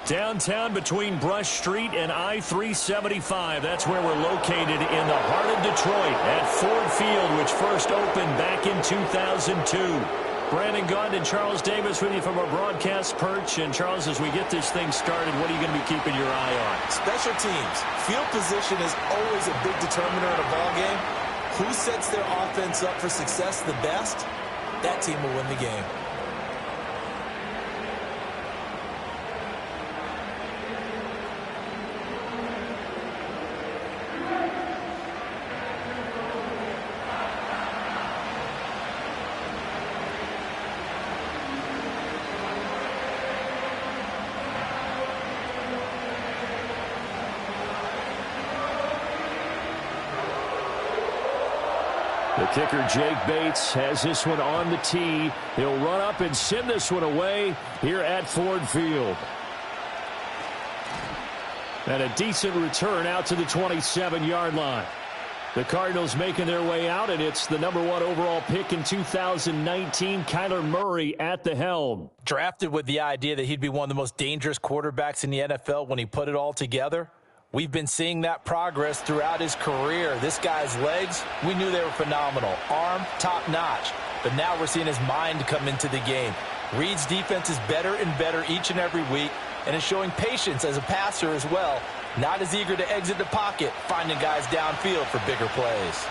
Downtown between Brush Street and I-375. That's where we're located in the heart of Detroit at Ford Field, which first opened back in 2002. Brandon Gaudin and Charles Davis with you from our broadcast perch. And, Charles, as we get this thing started, what are you going to be keeping your eye on? Special teams. Field position is always a big determiner in a ball game. Who sets their offense up for success the best, that team will win the game. The kicker, Jake Bates, has this one on the tee. He'll run up and send this one away here at Ford Field. And a decent return out to the 27-yard line. The Cardinals making their way out, and it's the #1 overall pick in 2019, Kyler Murray at the helm. Drafted with the idea that he'd be one of the most dangerous quarterbacks in the NFL when he put it all together. We've been seeing that progress throughout his career. This guy's legs, we knew they were phenomenal. Arm, top-notch. But now we're seeing his mind come into the game. Reed's defense is better and better each and every week, and is showing patience as a passer as well. Not as eager to exit the pocket, finding guys downfield for bigger plays.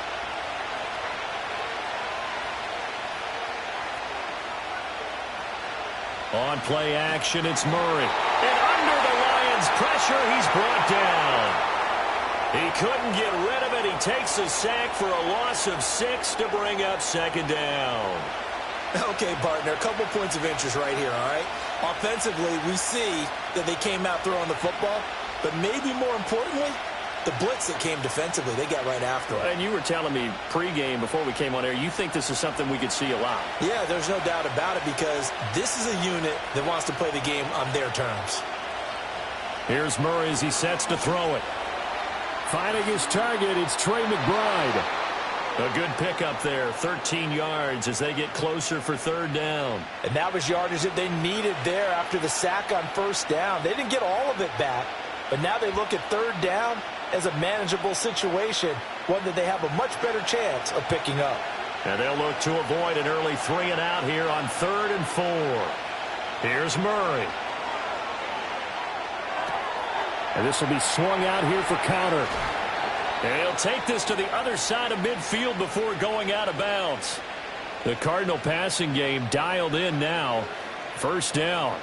On play action, it's Murray. And under the Lions' pressure, he's brought down. He couldn't get rid of it. He takes a sack for a loss of 6 to bring up second down. Okay, partner, a couple points of interest right here, all right? Offensively, we see that they came out throwing the football, but maybe more importantly, the blitz that came defensively, they got right after it. And you were telling me pregame before we came on air, you think this is something we could see a lot. Yeah, there's no doubt about it, because this is a unit that wants to play the game on their terms. Here's Murray as he sets to throw it. Finding his target, it's Trey McBride. A good pickup there, 13 yards as they get closer for third down. And that was yardage that they needed there after the sack on first down. They didn't get all of it back, but now they look at third down as a manageable situation, one that they have a much better chance of picking up. And they'll look to avoid an early 3 and out here on 3rd and 4. Here's Murray. And this will be swung out here for counter. And he'll take this to the other side of midfield before going out of bounds. The Cardinal passing game dialed in now. First down.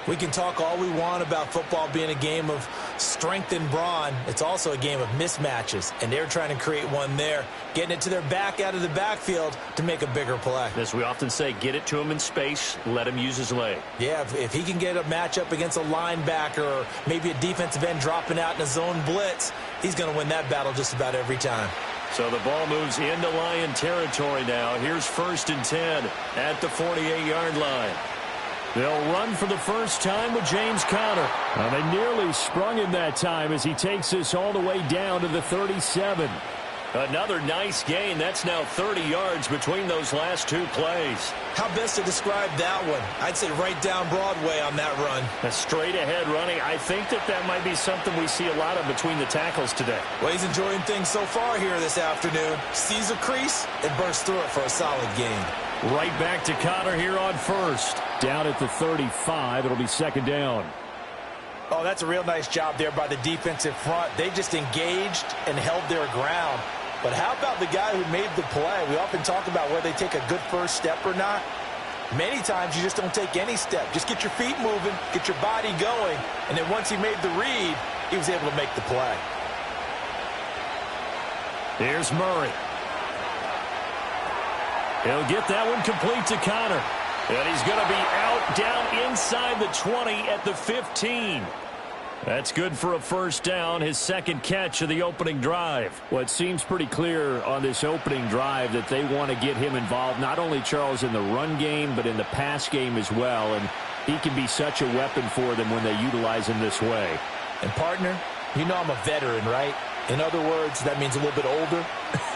We can talk all we want about football being a game of strength and brawn. It's also a game of mismatches, and they're trying to create one there, getting it to their back out of the backfield to make a bigger play. As we often say, get it to him in space, let him use his leg. Yeah, if he can get a matchup against a linebacker or maybe a defensive end dropping out in a zone blitz, he's going to win that battle just about every time. So the ball moves into Lion territory now. Here's 1st and 10 at the 48-yard line. They'll run for the first time with James Conner. They nearly sprung him that time as he takes this all the way down to the 37. Another nice gain. That's now 30 yards between those last 2 plays. How best to describe that one? I'd say right down Broadway on that run. A straight-ahead running. I think that might be something we see a lot of between the tackles today. Well, he's enjoying things so far here this afternoon. Sees a crease and bursts through it for a solid gain. Right back to Conner here on 1st. Down at the 35. It'll be 2nd down. Oh, that's a real nice job there by the defensive front. They just engaged and held their ground. But how about the guy who made the play? We often talk about whether they take a good first step or not. Many times you just don't take any step. Just get your feet moving, get your body going, and then once he made the read, he was able to make the play. Here's Murray. He'll get that one complete to Conner. And he's going to be out down inside the 20 at the 15. That's good for a first down, his 2nd catch of the opening drive. Well, it seems pretty clear on this opening drive that they want to get him involved, not only, Charles, in the run game, but in the pass game as well. And he can be such a weapon for them when they utilize him this way. And, partner, you know I'm a veteran, right? In other words, that means a little bit older.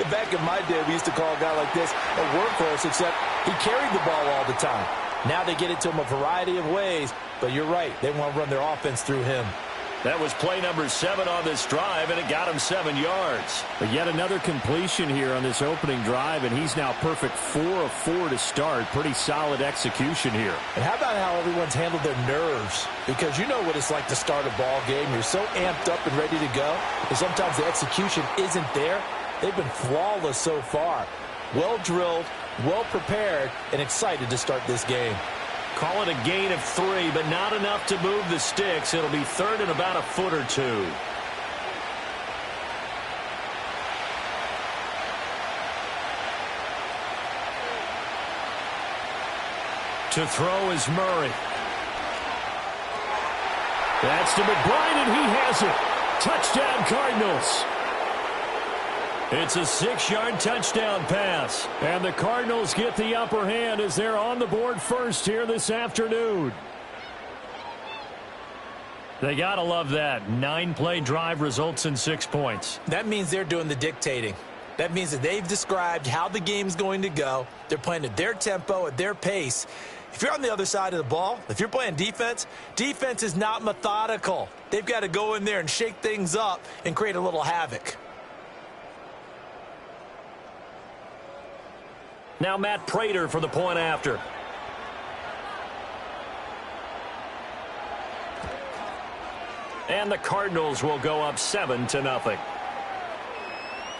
Back in my day, we used to call a guy like this a workhorse, except he carried the ball all the time. Now they get it to him a variety of ways, but you're right. They want to run their offense through him. That was play number 7 on this drive, and it got him 7 yards. But yet another completion here on this opening drive, and he's now perfect 4 of 4 to start. Pretty solid execution here. And how about how everyone's handled their nerves? Because you know what it's like to start a ball game. You're so amped up and ready to go, and sometimes the execution isn't there. They've been flawless so far. Well drilled, well prepared, and excited to start this game. Call it a gain of 3, but not enough to move the sticks. It'll be third and about a foot or 2. To throw is Murray. That's to McBride, and he has it. Touchdown, Cardinals. It's a 6-yard touchdown pass. And the Cardinals get the upper hand as they're on the board first here this afternoon. They got to love that. 9-play drive results in 6 points. That means they're doing the dictating. That means that they've described how the game's going to go. They're playing at their tempo, at their pace. If you're on the other side of the ball, if you're playing defense, defense is not methodical. They've got to go in there and shake things up and create a little havoc. Now Matt Prater for the point after. And the Cardinals will go up 7-0.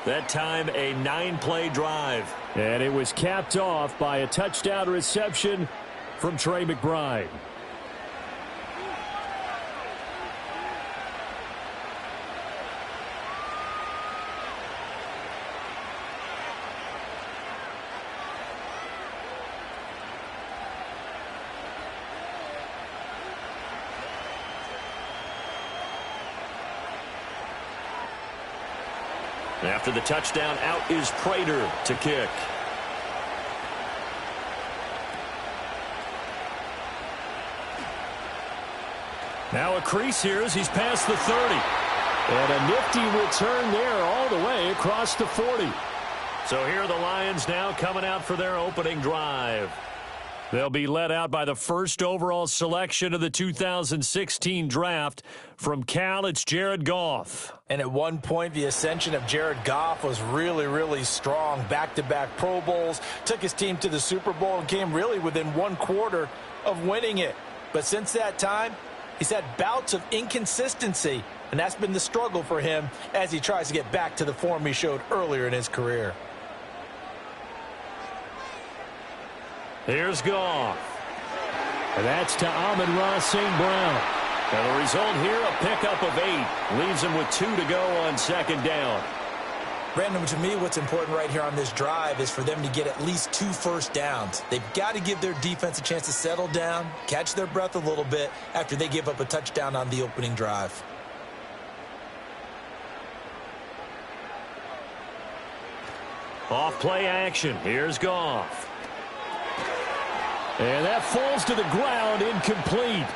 That time a 9-play drive. And it was capped off by a touchdown reception from Trey McBride. After the touchdown, out is Prater to kick. Now a crease here as he's past the 30. And a nifty return there all the way across the 40. So here are the Lions now coming out for their opening drive. They'll be led out by the first overall selection of the 2016 draft. From Cal, it's Jared Goff. And at one point, the ascension of Jared Goff was really, really strong. Back-to-back Pro Bowls, took his team to the Super Bowl and came really within 1 quarter of winning it. But since that time, he's had bouts of inconsistency, and that's been the struggle for him as he tries to get back to the form he showed earlier in his career. Here's Goff. And that's to Amon-Ra St. Brown. And the result here, a pickup of 8. Leaves him with 2 to go on second down. Brandon, to me, what's important right here on this drive is for them to get at least 2 first downs. They've got to give their defense a chance to settle down, catch their breath a little bit after they give up a touchdown on the opening drive. Off play action. Here's Goff. And that falls to the ground, incomplete.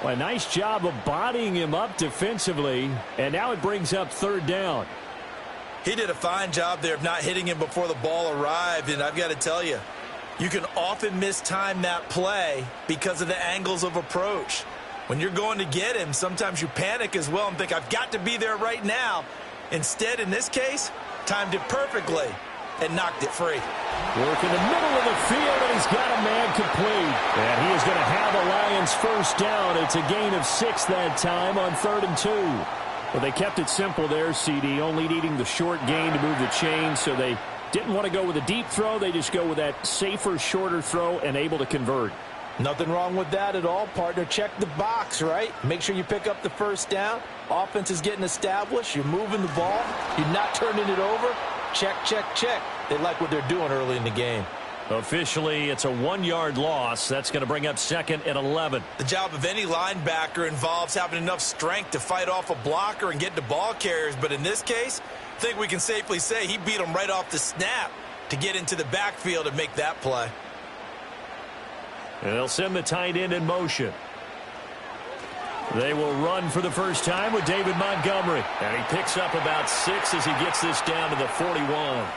Well, a nice job of bodying him up defensively, and now it brings up third down. He did a fine job there of not hitting him before the ball arrived, and I've got to tell you, you can often mistime that play because of the angles of approach. When you're going to get him, sometimes you panic as well and think, I've got to be there right now. Instead, in this case, timed it perfectly and knocked it free. Work in the middle of the field, and he's got a man complete. And he is going to have the Lions first down. It's a gain of 6 that time on 3rd and 2. Well, they kept it simple there, CD, only needing the short gain to move the chains, so they didn't want to go with a deep throw. They just go with that safer, shorter throw and able to convert. Nothing wrong with that at all, partner. Check the box, right? Make sure you pick up the first down. Offense is getting established. You're moving the ball. You're not turning it over. Check, check, check. They like what they're doing early in the game. Officially, it's a 1-yard loss. That's going to bring up 2nd and 11. The job of any linebacker involves having enough strength to fight off a blocker and get to ball carriers. But in this case, I think we can safely say he beat him right off the snap to get into the backfield and make that play. And they'll send the tight end in motion. They will run for the first time with David Montgomery. And he picks up about 6 as he gets this down to the 41.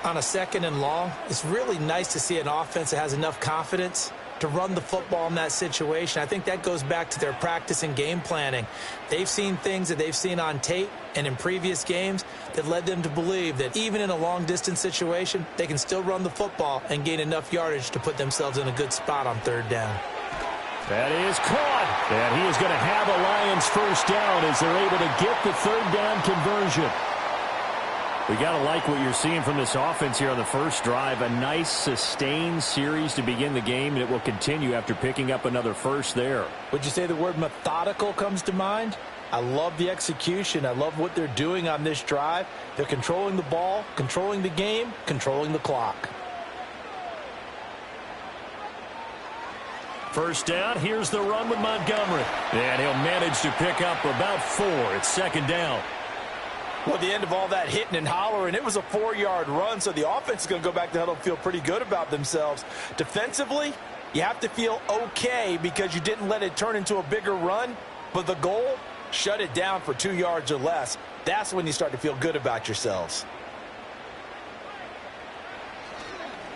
On a 2nd and long, it's really nice to see an offense that has enough confidence to run the football in that situation. I think that goes back to their practice and game planning. They've seen things that they've seen on tape and in previous games that led them to believe that even in a long-distance situation, they can still run the football and gain enough yardage to put themselves in a good spot on third down. That is caught. And he is going to have a Lions first down as they're able to get the third down conversion. We got to like what you're seeing from this offense here on the first drive. A nice, sustained series to begin the game, and it will continue after picking up another first there. Would you say the word methodical comes to mind? I love the execution. I love what they're doing on this drive. They're controlling the ball, controlling the game, controlling the clock. First down, here's the run with Montgomery. And he'll manage to pick up about 4. It's second down. Well, at the end of all that hitting and hollering, it was a 4-yard run, so the offense is going to go back to huddle and feel pretty good about themselves. Defensively, you have to feel okay because you didn't let it turn into a bigger run, but the goal, shut it down for 2 yards or less. That's when you start to feel good about yourselves.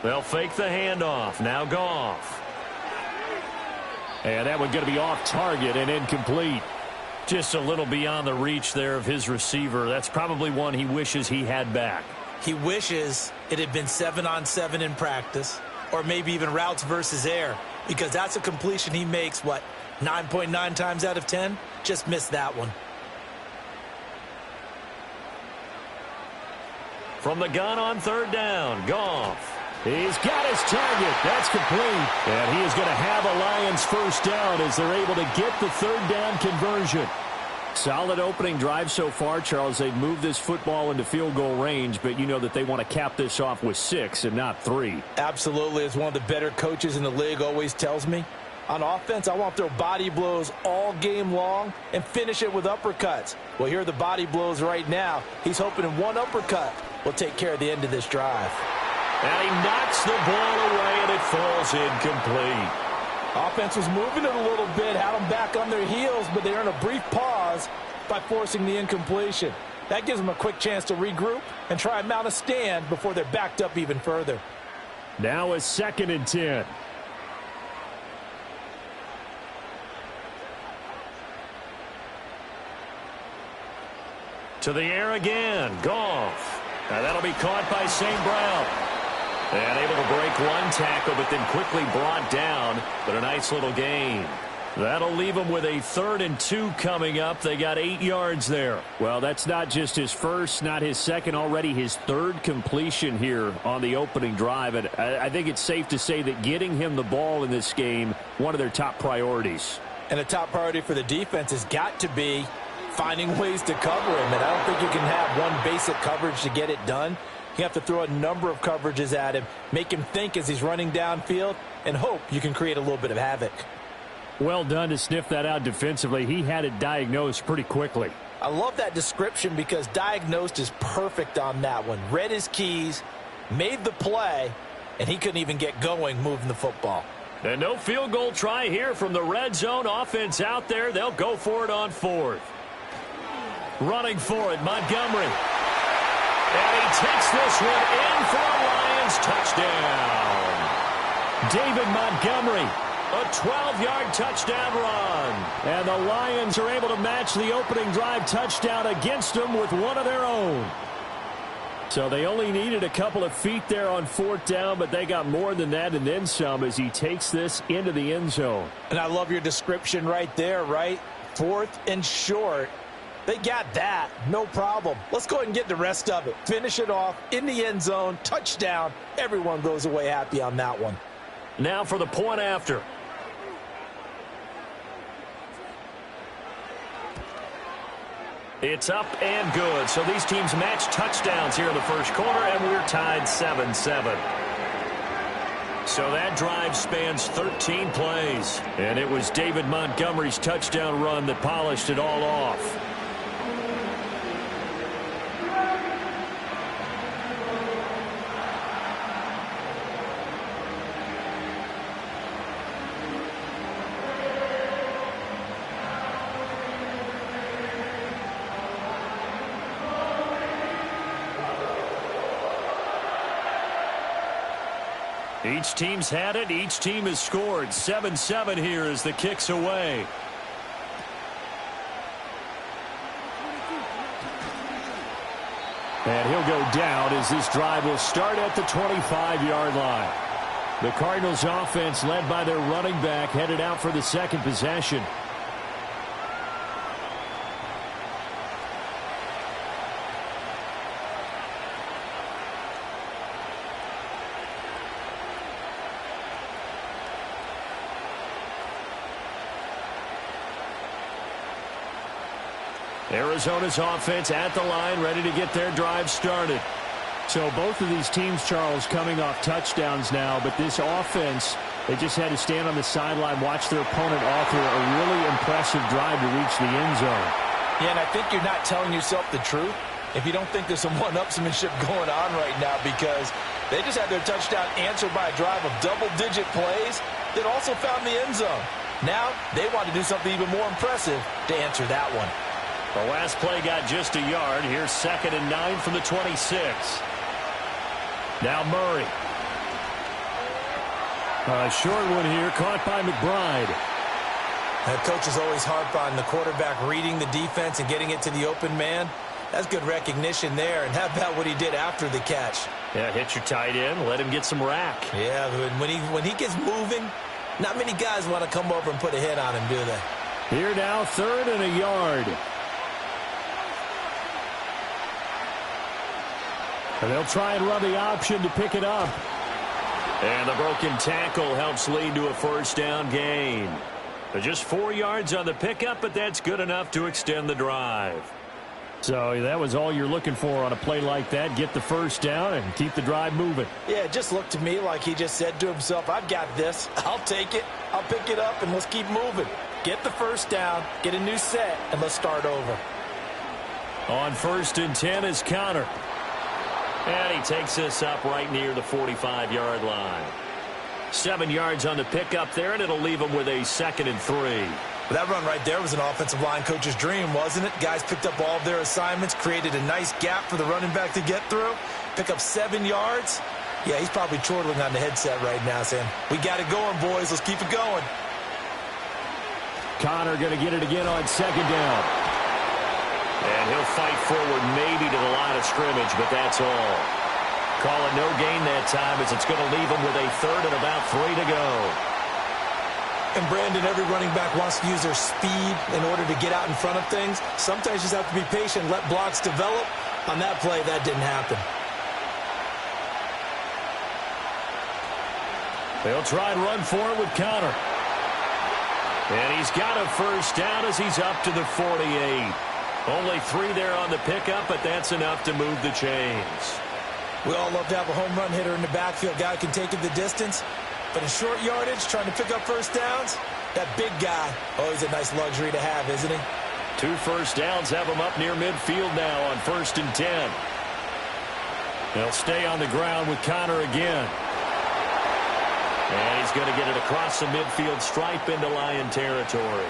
They'll fake the handoff. Now Goff. And that one going to be off target and incomplete. Just a little beyond the reach there of his receiver. That's probably one he wishes he had back. He wishes it had been 7-on-7 in practice, or maybe even routes versus air, because that's a completion he makes, 9.9 times out of 10? Just missed that one. From the gun on third down, Goff. He's got his target. That's complete. And he is going to have a Lions first down as they're able to get the third down conversion. Solid opening drive so far, Charles. They've moved this football into field goal range, but you know that they want to cap this off with 6 and not 3. Absolutely. As one of the better coaches in the league always tells me, on offense, I want to throw body blows all game long and finish it with uppercuts. Well, here are the body blows right now. He's hoping in one uppercut will take care of the end of this drive. And he knocks the ball away, and it falls incomplete. Offense was moving it a little bit, had them back on their heels, but they earn a brief pause by forcing the incompletion. That gives them a quick chance to regroup and try and mount a stand before they're backed up even further. Now a 2nd and 10. To the air again, Goff. Now that'll be caught by St. Brown. And able to break one tackle, but then quickly brought down. But a nice little gain. That'll leave them with a 3rd and 2 coming up. They got 8 yards there. Well, that's not just his first, not his second, already his 3rd completion here on the opening drive. And I think it's safe to say that getting him the ball in this game, one of their top priorities. And a top priority for the defense has got to be finding ways to cover him. And I don't think you can have one basic coverage to get it done. You have to throw a number of coverages at him, make him think as he's running downfield, and hope you can create a little bit of havoc. Well done to sniff that out defensively. He had it diagnosed pretty quickly. I love that description because diagnosed is perfect on that one. Read his keys, made the play, and he couldn't even get going moving the football. And no field goal try here from the red zone offense out there. They'll go for it on 4th. Running for it, Montgomery. And he takes this one in for a Lions touchdown. David Montgomery, a 12-yard touchdown run. And the Lions are able to match the opening drive touchdown against them with one of their own. So they only needed a couple of feet there on 4th down, but they got more than that and then some as he takes this into the end zone. And I love your description right there, right? 4th and short. They got that. No problem. Let's go ahead and get the rest of it. Finish it off in the end zone. Touchdown. Everyone goes away happy on that one. Now for the point after. It's up and good. So these teams match touchdowns here in the first quarter, and we're tied 7-7. So that drive spans 13 plays. And it was David Montgomery's touchdown run that polished it all off. Each team's had it. Each team has scored. 7-7 here as the kick's away. And he'll go down as this drive will start at the 25-yard line. The Cardinals offense led by their running back headed out for the second possession. Arizona's offense at the line, ready to get their drive started. So both of these teams, Charles, coming off touchdowns now, but this offense, they just had to stand on the sideline, watch their opponent author a really impressive drive to reach the end zone. Yeah, and I think you're not telling yourself the truth if you don't think there's some one-upsmanship going on right now, because they just had their touchdown answered by a drive of double-digit plays that also found the end zone. Now they want to do something even more impressive to answer that one. The last play got just a yard. Here's 2nd and 9 from the 26. Now Murray. A short one here, caught by McBride. That coach is always harp on the quarterback reading the defense and getting it to the open man. That's good recognition there. And how about what he did after the catch? Yeah, hit your tight end, let him get some rack. Yeah, when he gets moving, not many guys want to come over and put a hit on him, do they? Here now, 3rd and a yard. And they'll try and run the option to pick it up. And the broken tackle helps lead to a first down gain. Just 4 yards on the pickup, but that's good enough to extend the drive. So that was all you're looking for on a play like that. Get the first down and keep the drive moving. Yeah, it just looked to me like he just said to himself, I've got this. I'll take it. I'll pick it up, and let's keep moving. Get the first down, get a new set, and let's start over. On 1st and 10 is Connor. And he takes this up right near the 45-yard line. 7 yards on the pickup there, and it'll leave him with a 2nd and 3. But that run right there was an offensive line coach's dream, wasn't it? Guys picked up all of their assignments, created a nice gap for the running back to get through, pick up 7 yards. Yeah, he's probably chortling on the headset right now saying, we got it going, boys. Let's keep it going. Connor going to get it again on 2nd down. And he'll fight forward maybe to the line of scrimmage, but that's all. Call it no gain that time as it's going to leave him with a 3rd and about 3 to go. And, Brandon, every running back wants to use their speed in order to get out in front of things. Sometimes you just have to be patient, let blocks develop. On that play, that didn't happen. They'll try and run for it with Connor. And he's got a first down as he's up to the 48. Only 3 there on the pickup, but that's enough to move the chains. We all love to have a home run hitter in the backfield. Guy can take it the distance. But in short yardage, trying to pick up first downs, that big guy, always a nice luxury to have, isn't he? 2 first downs have him up near midfield now on 1st and 10. They'll stay on the ground with Connor again. And he's going to get it across the midfield stripe into Lion territory.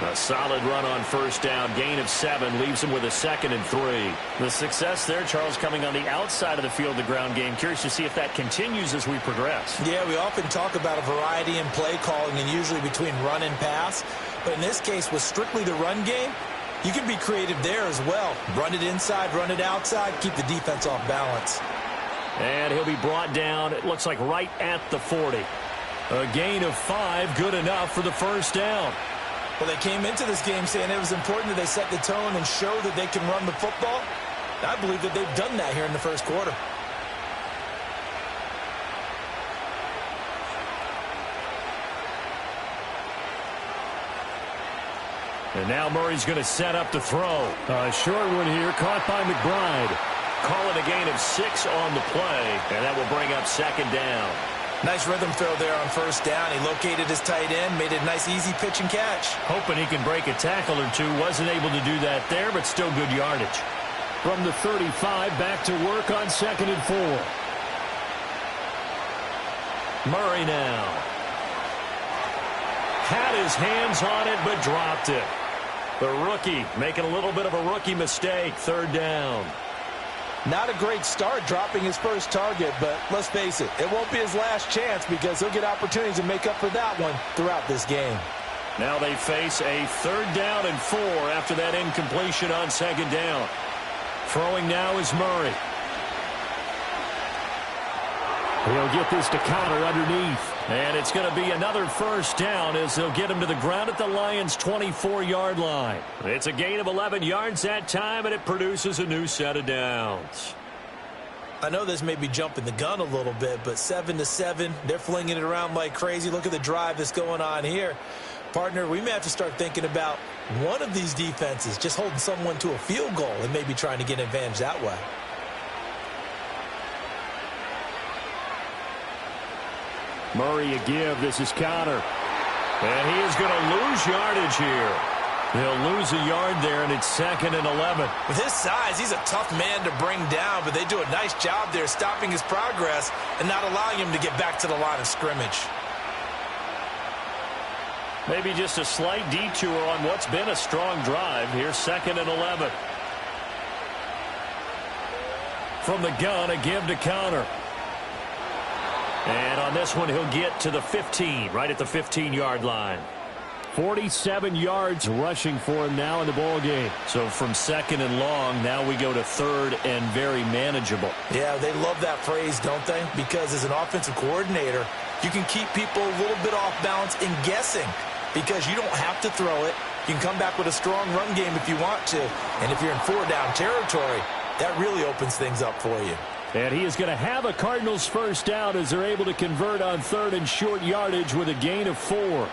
A solid run on first down, gain of 7, leaves him with a 2nd and 3. The success there, Charles, coming on the outside of the field, the ground game. Curious to see if that continues as we progress. Yeah, we often talk about a variety in play calling and usually between run and pass. But in this case, with strictly the run game, you can be creative there as well. Run it inside, run it outside, keep the defense off balance. And he'll be brought down, it looks like right at the 40. A gain of 5, good enough for the first down. Well, they came into this game saying it was important that they set the tone and show that they can run the football. I believe that they've done that here in the first quarter. And now Murray's going to set up the throw. A short one here, caught by McBride. Call it a gain of 6 on the play, and that will bring up 2nd down. Nice rhythm throw there on first down. He located his tight end, made it a nice easy pitch and catch. Hoping he can break a tackle or two. Wasn't able to do that there, but still good yardage. From the 35, back to work on 2nd and 4. Murray now. Had his hands on it, but dropped it. The rookie making a little bit of a rookie mistake. 3rd down. Not a great start dropping his first target, but let's face it, it won't be his last chance because he'll get opportunities to make up for that one throughout this game. Now they face a 3rd down and 4 after that incompletion on 2nd down. Throwing now is Murray. He'll get this to Connor underneath. And it's going to be another 1st down as they'll get him to the ground at the Lions' 24-yard line. It's a gain of 11 yards that time, and it produces a new set of downs. I know this may be jumping the gun a little bit, but 7-7, they're flinging it around like crazy. Look at the drive that's going on here. Partner, we may have to start thinking about one of these defenses just holding someone to a field goal and maybe trying to get an advantage that way. Murray a give. This is Connor. And he is going to lose yardage here. He'll lose a yard there, and it's 2nd and 11. With his size, he's a tough man to bring down, but they do a nice job there stopping his progress and not allowing him to get back to the line of scrimmage. Maybe just a slight detour on what's been a strong drive. Here's 2nd and 11. From the gun, a give to Connor. And on this one, he'll get to the 15, right at the 15-yard line. 47 yards rushing for him now in the ball game. So from 2nd and long, now we go to 3rd and very manageable. Yeah, they love that phrase, don't they? Because as an offensive coordinator, you can keep people a little bit off balance and guessing because you don't have to throw it. You can come back with a strong run game if you want to. And if you're in 4-down territory, that really opens things up for you. And he is going to have a Cardinals 1st down as they're able to convert on 3rd and short yardage with a gain of 4.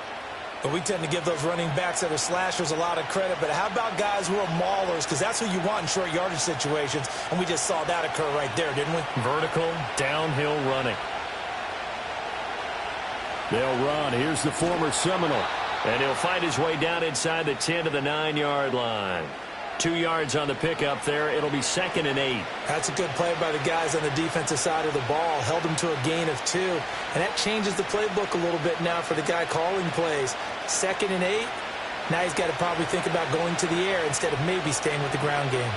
But we tend to give those running backs that are slashers a lot of credit. But how about guys who are maulers? Because that's who you want in short yardage situations. And we just saw that occur right there, didn't we? Vertical, downhill running. They'll run. Here's the former Seminole. And he'll find his way down inside the 10 to the 9-yard line. 2 yards on the pickup there. It'll be 2nd and 8. That's a good play by the guys on the defensive side of the ball. Held him to a gain of 2. And that changes the playbook a little bit now for the guy calling plays. 2nd and 8. Now he's got to probably think about going to the air instead of maybe staying with the ground game.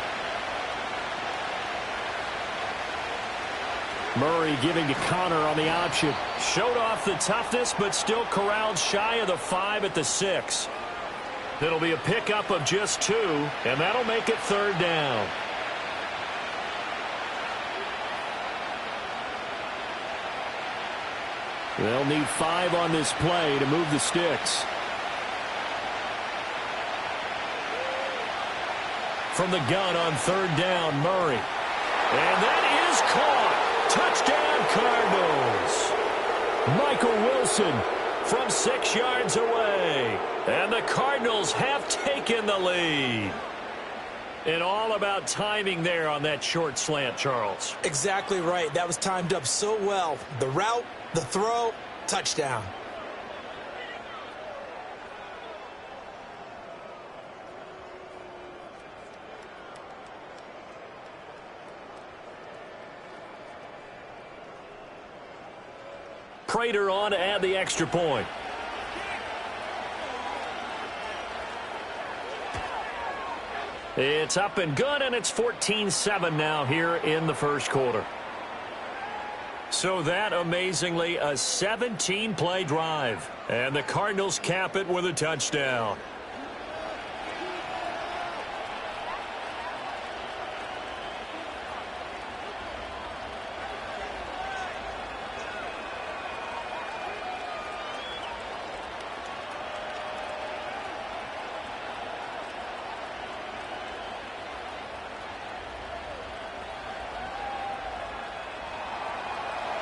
Murray giving to Connor on the option. Showed off the toughness, but still corralled shy of the 5 at the 6. It'll be a pickup of just 2, and that'll make it 3rd down. They'll need 5 on this play to move the sticks. From the gun on 3rd down, Murray. And that is caught. Touchdown, Cardinals. Michael Wilson from 6 yards away. And the Cardinals have taken the lead. And all about timing there on that short slant, Charles. Exactly right. That was timed up so well. The route, the throw, touchdown. Prater on to add the extra point. It's up and good, and it's 14-7 now here in the first quarter. So that, amazingly, a 17-play drive. And the Cardinals cap it with a touchdown.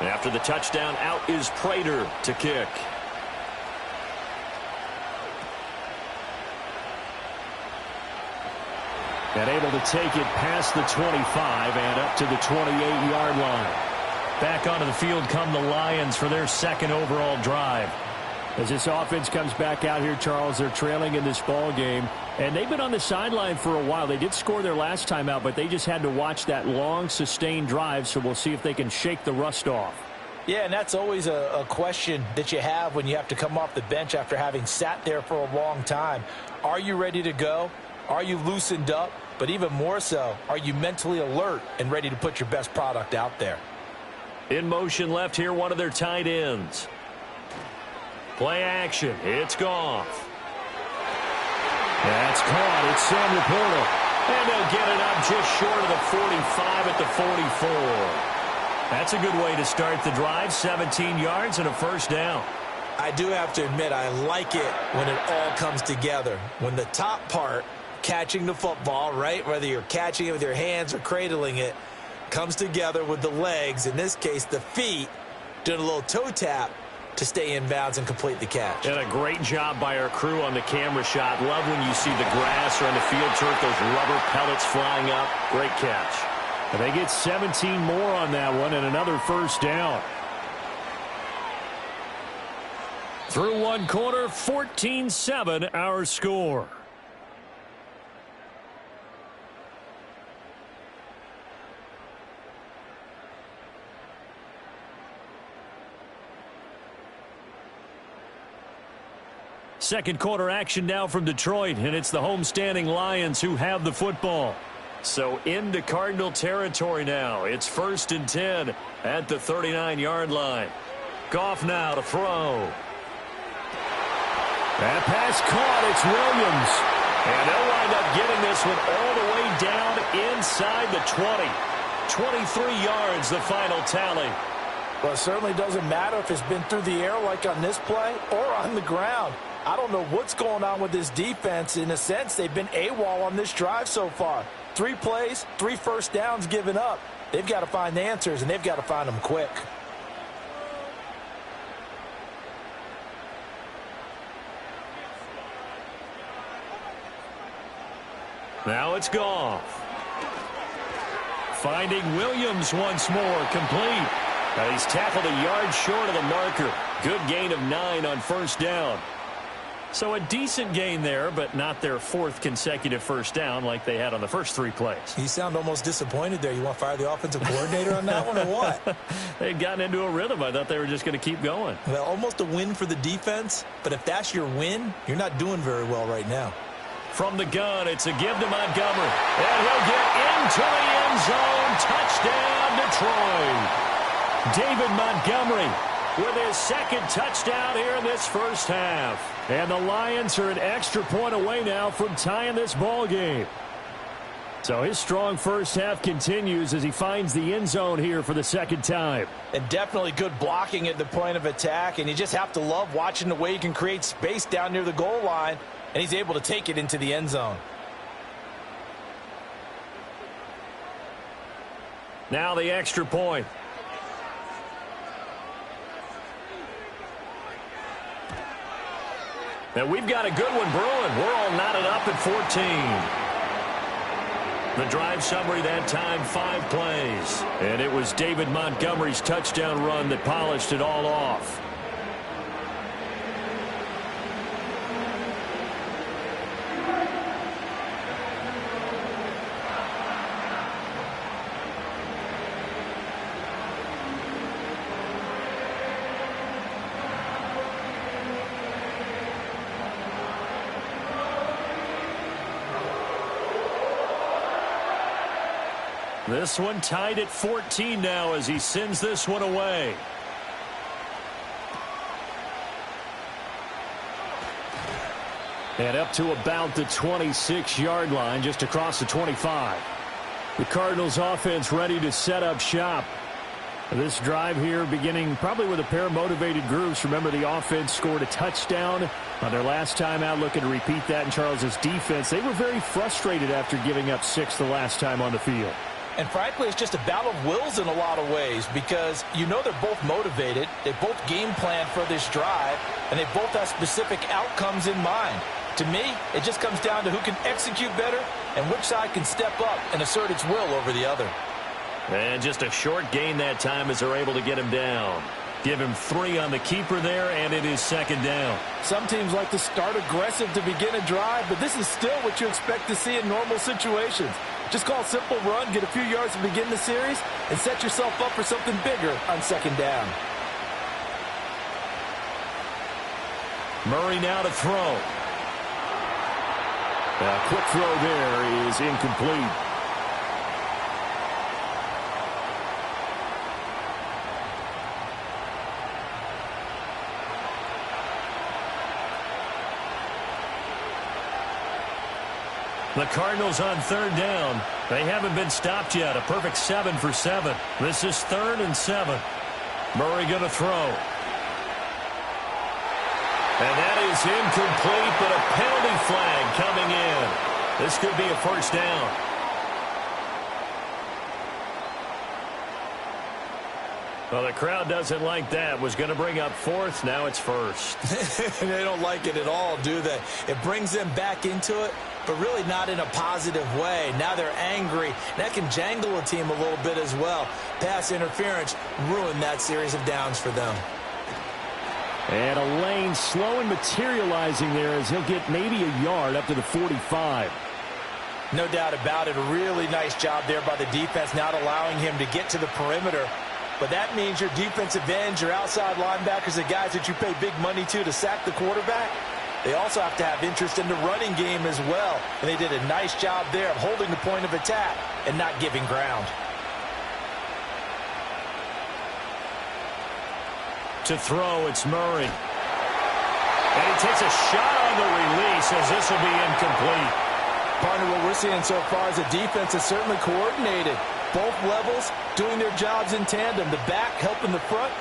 After the touchdown, out is Prater to kick. And able to take it past the 25 and up to the 28-yard line. Back onto the field come the Lions for their 2nd overall drive. As this offense comes back out here, Charles, they're trailing in this ball game. And they've been on the sideline for a while. They did score their last time out, but they just had to watch that long, sustained drive, so we'll see if they can shake the rust off. Yeah, and that's always a question that you have when you have to come off the bench after having sat there for a long time. Are you ready to go? Are you loosened up? but even more so, are you mentally alert and ready to put your best product out there? In motion left here, one of their tight ends. Play action. It's Goff. That's caught. It's Sam Laporta. And they'll get it up just short of the 45 at the 44. That's a good way to start the drive. 17 yards and a first down. I do have to admit, I like it when it all comes together. When the top part, catching the football, right, whether you're catching it with your hands or cradling it, comes together with the legs, in this case the feet, doing a little toe tap to stay in bounds and complete the catch. And a great job by our crew on the camera shot. Love when you see the grass or on the field turf, those rubber pellets flying up. Great catch. And they get 17 more on that one and another first down. Through one quarter, 14-7 our score. Second quarter action now from Detroit, and it's the homestanding Lions who have the football. So into Cardinal territory now. It's 1st and 10 at the 39-yard line. Goff now to throw. That pass caught. It's Williams. And they'll wind up getting this one all the way down inside the 20. 23 yards, the final tally. Well, it certainly doesn't matter if it's been through the air like on this play or on the ground. I don't know what's going on with this defense. In a sense, they've been AWOL on this drive so far. 3 plays, 3 first downs given up. They've got to find the answers, and they've got to find them quick. Now it's Goff. Finding Williams once more, complete. He's tackled a yard short of the marker. Good gain of 9 on first down. So a decent gain there, but not their 4th consecutive first down like they had on the first 3 plays. You sound almost disappointed there. You want to fire the offensive coordinator on that one or what? They'd gotten into a rhythm. I thought they were just going to keep going. Well, almost a win for the defense, but if that's your win, you're not doing very well right now. From the gun, it's a give to Montgomery. And he'll get into the end zone. Touchdown, Detroit. David Montgomery with his 2nd touchdown here in this first half. And the Lions are an extra point away now from tying this ball game. So his strong first half continues as he finds the end zone here for the 2nd time. And definitely good blocking at the point of attack. And you just have to love watching the way he can create space down near the goal line. And he's able to take it into the end zone. Now the extra point. And we've got a good one brewing. We're all knotted up at 14. The drive summary that time, 5 plays. And it was David Montgomery's touchdown run that polished it all off. This one tied at 14 now as he sends this one away. And up to about the 26-yard line, just across the 25. The Cardinals offense ready to set up shop. This drive here beginning probably with a pair of motivated groups. Remember, the offense scored a touchdown on their last time out, looking to repeat that in Charles's defense. They were very frustrated after giving up 6 the last time on the field. And frankly, it's just a battle of wills in a lot of ways because you know they're both motivated. They both game plan for this drive, and they both have specific outcomes in mind. To me, it just comes down to who can execute better and which side can step up and assert its will over the other. And just a short gain that time as they're able to get him down. Give him 3 on the keeper there, and it is 2nd down. Some teams like to start aggressive to begin a drive, but this is still what you expect to see in normal situations. Just call a simple run, get a few yards to begin the series, and set yourself up for something bigger on 2nd down. Murray now to throw. Quick throw there is incomplete. The Cardinals on third down. They haven't been stopped yet. A perfect 7 for 7. This is 3rd and 7. Murray going to throw. And that is incomplete, but a penalty flag coming in. This could be a first down. Well, the crowd doesn't like that. Was going to bring up 4th. Now it's 1st. They don't like it at all, do they? It brings them back into it, but really not in a positive way. Now they're angry. That can jangle a team a little bit as well. Pass interference ruined that series of downs for them. And a lane slow and materializing there as he'll get maybe a yard up to the 45. No doubt about it. A really nice job there by the defense, not allowing him to get to the perimeter. But that means your defensive ends, your outside linebackers, the guys that you pay big money to sack the quarterback, they also have to have interest in the running game as well. And they did a nice job there of holding the point of attack and not giving ground. To throw, it's Murray. And he takes a shot on the release as this will be incomplete. Partner, what we're seeing so far is the defense is certainly coordinated. Both levels doing their jobs in tandem. The back helping the front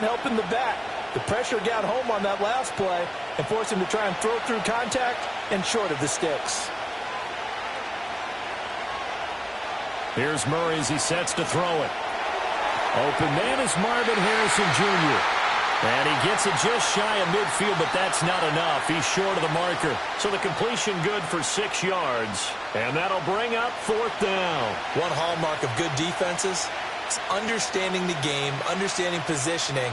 helping the back. The pressure got home on that last play and forced him to try and throw through contact and short of the sticks. Here's Murray as he sets to throw it. Open man is Marvin Harrison Jr. And he gets it just shy of midfield, but that's not enough. He's short of the marker. So the completion good for 6 yards. And that'll bring up 4th down. One hallmark of good defenses is understanding the game, understanding positioning,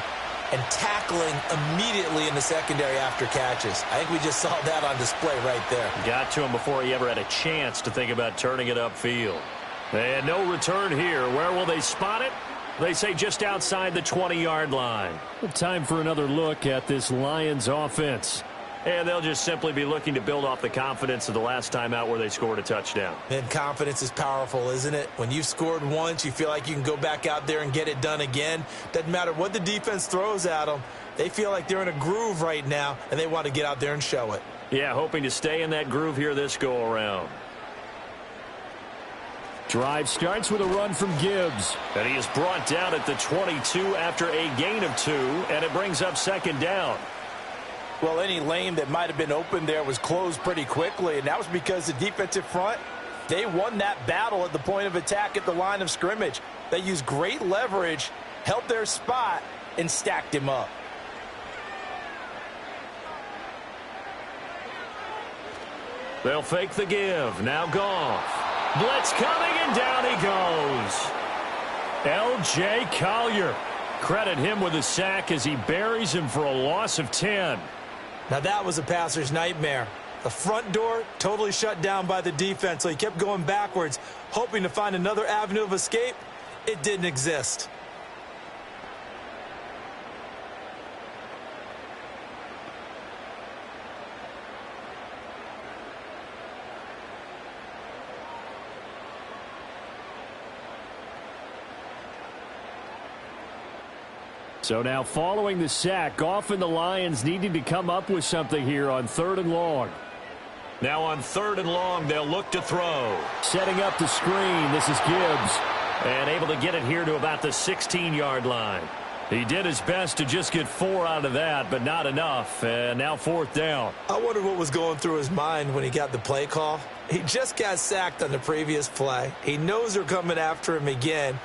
and tackling immediately in the secondary after catches. I think we just saw that on display right there. Got to him before he ever had a chance to think about turning it upfield. And no return here. Where will they spot it? They say just outside the 20-yard line. Time for another look at this Lions offense. And they'll just simply be looking to build off the confidence of the last time out where they scored a touchdown. And confidence is powerful, isn't it? When you've scored once, you feel like you can go back out there and get it done again. Doesn't matter what the defense throws at them. They feel like they're in a groove right now, and they want to get out there and show it. Yeah, hoping to stay in that groove here this go-around. Drive starts with a run from Gibbs. And he is brought down at the 22 after a gain of 2, and it brings up 2nd down. Well, any lane that might have been open there was closed pretty quickly, and that was because the defensive front, they won that battle at the point of attack at the line of scrimmage. They used great leverage, held their spot, and stacked him up. They'll fake the give. Now Goff. Blitz coming, and down he goes. L.J. Collier. Credit him with a sack as he buries him for a loss of 10. Now that was a passer's nightmare. The front door totally shut down by the defense, so he kept going backwards, hoping to find another avenue of escape. It didn't exist. So now following the sack, Goff and the Lions needing to come up with something here on 3rd and long. Now on 3rd and long, they'll look to throw. Setting up the screen, this is Gibbs. And able to get it here to about the 16-yard line. He did his best to just get 4 out of that, but not enough. And now 4th down. I wonder what was going through his mind when he got the play call. He just got sacked on the previous play. He knows they're coming after him again.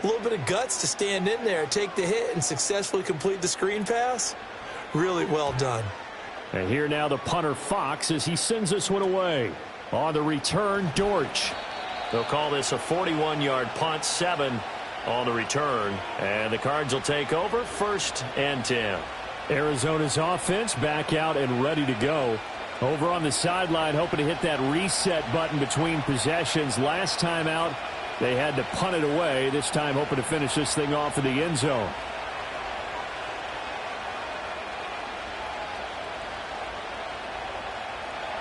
A little bit of guts to stand in there, take the hit, and successfully complete the screen pass. Really well done. And here now the punter Fox as he sends this one away. On the return, Dortch. They'll call this a 41-yard punt, 7 on the return. And the Cards will take over 1st and 10. Arizona's offense back out and ready to go. Over on the sideline, hoping to hit that reset button between possessions. Last time out, they had to punt it away. This time hoping to finish this thing off in the end zone.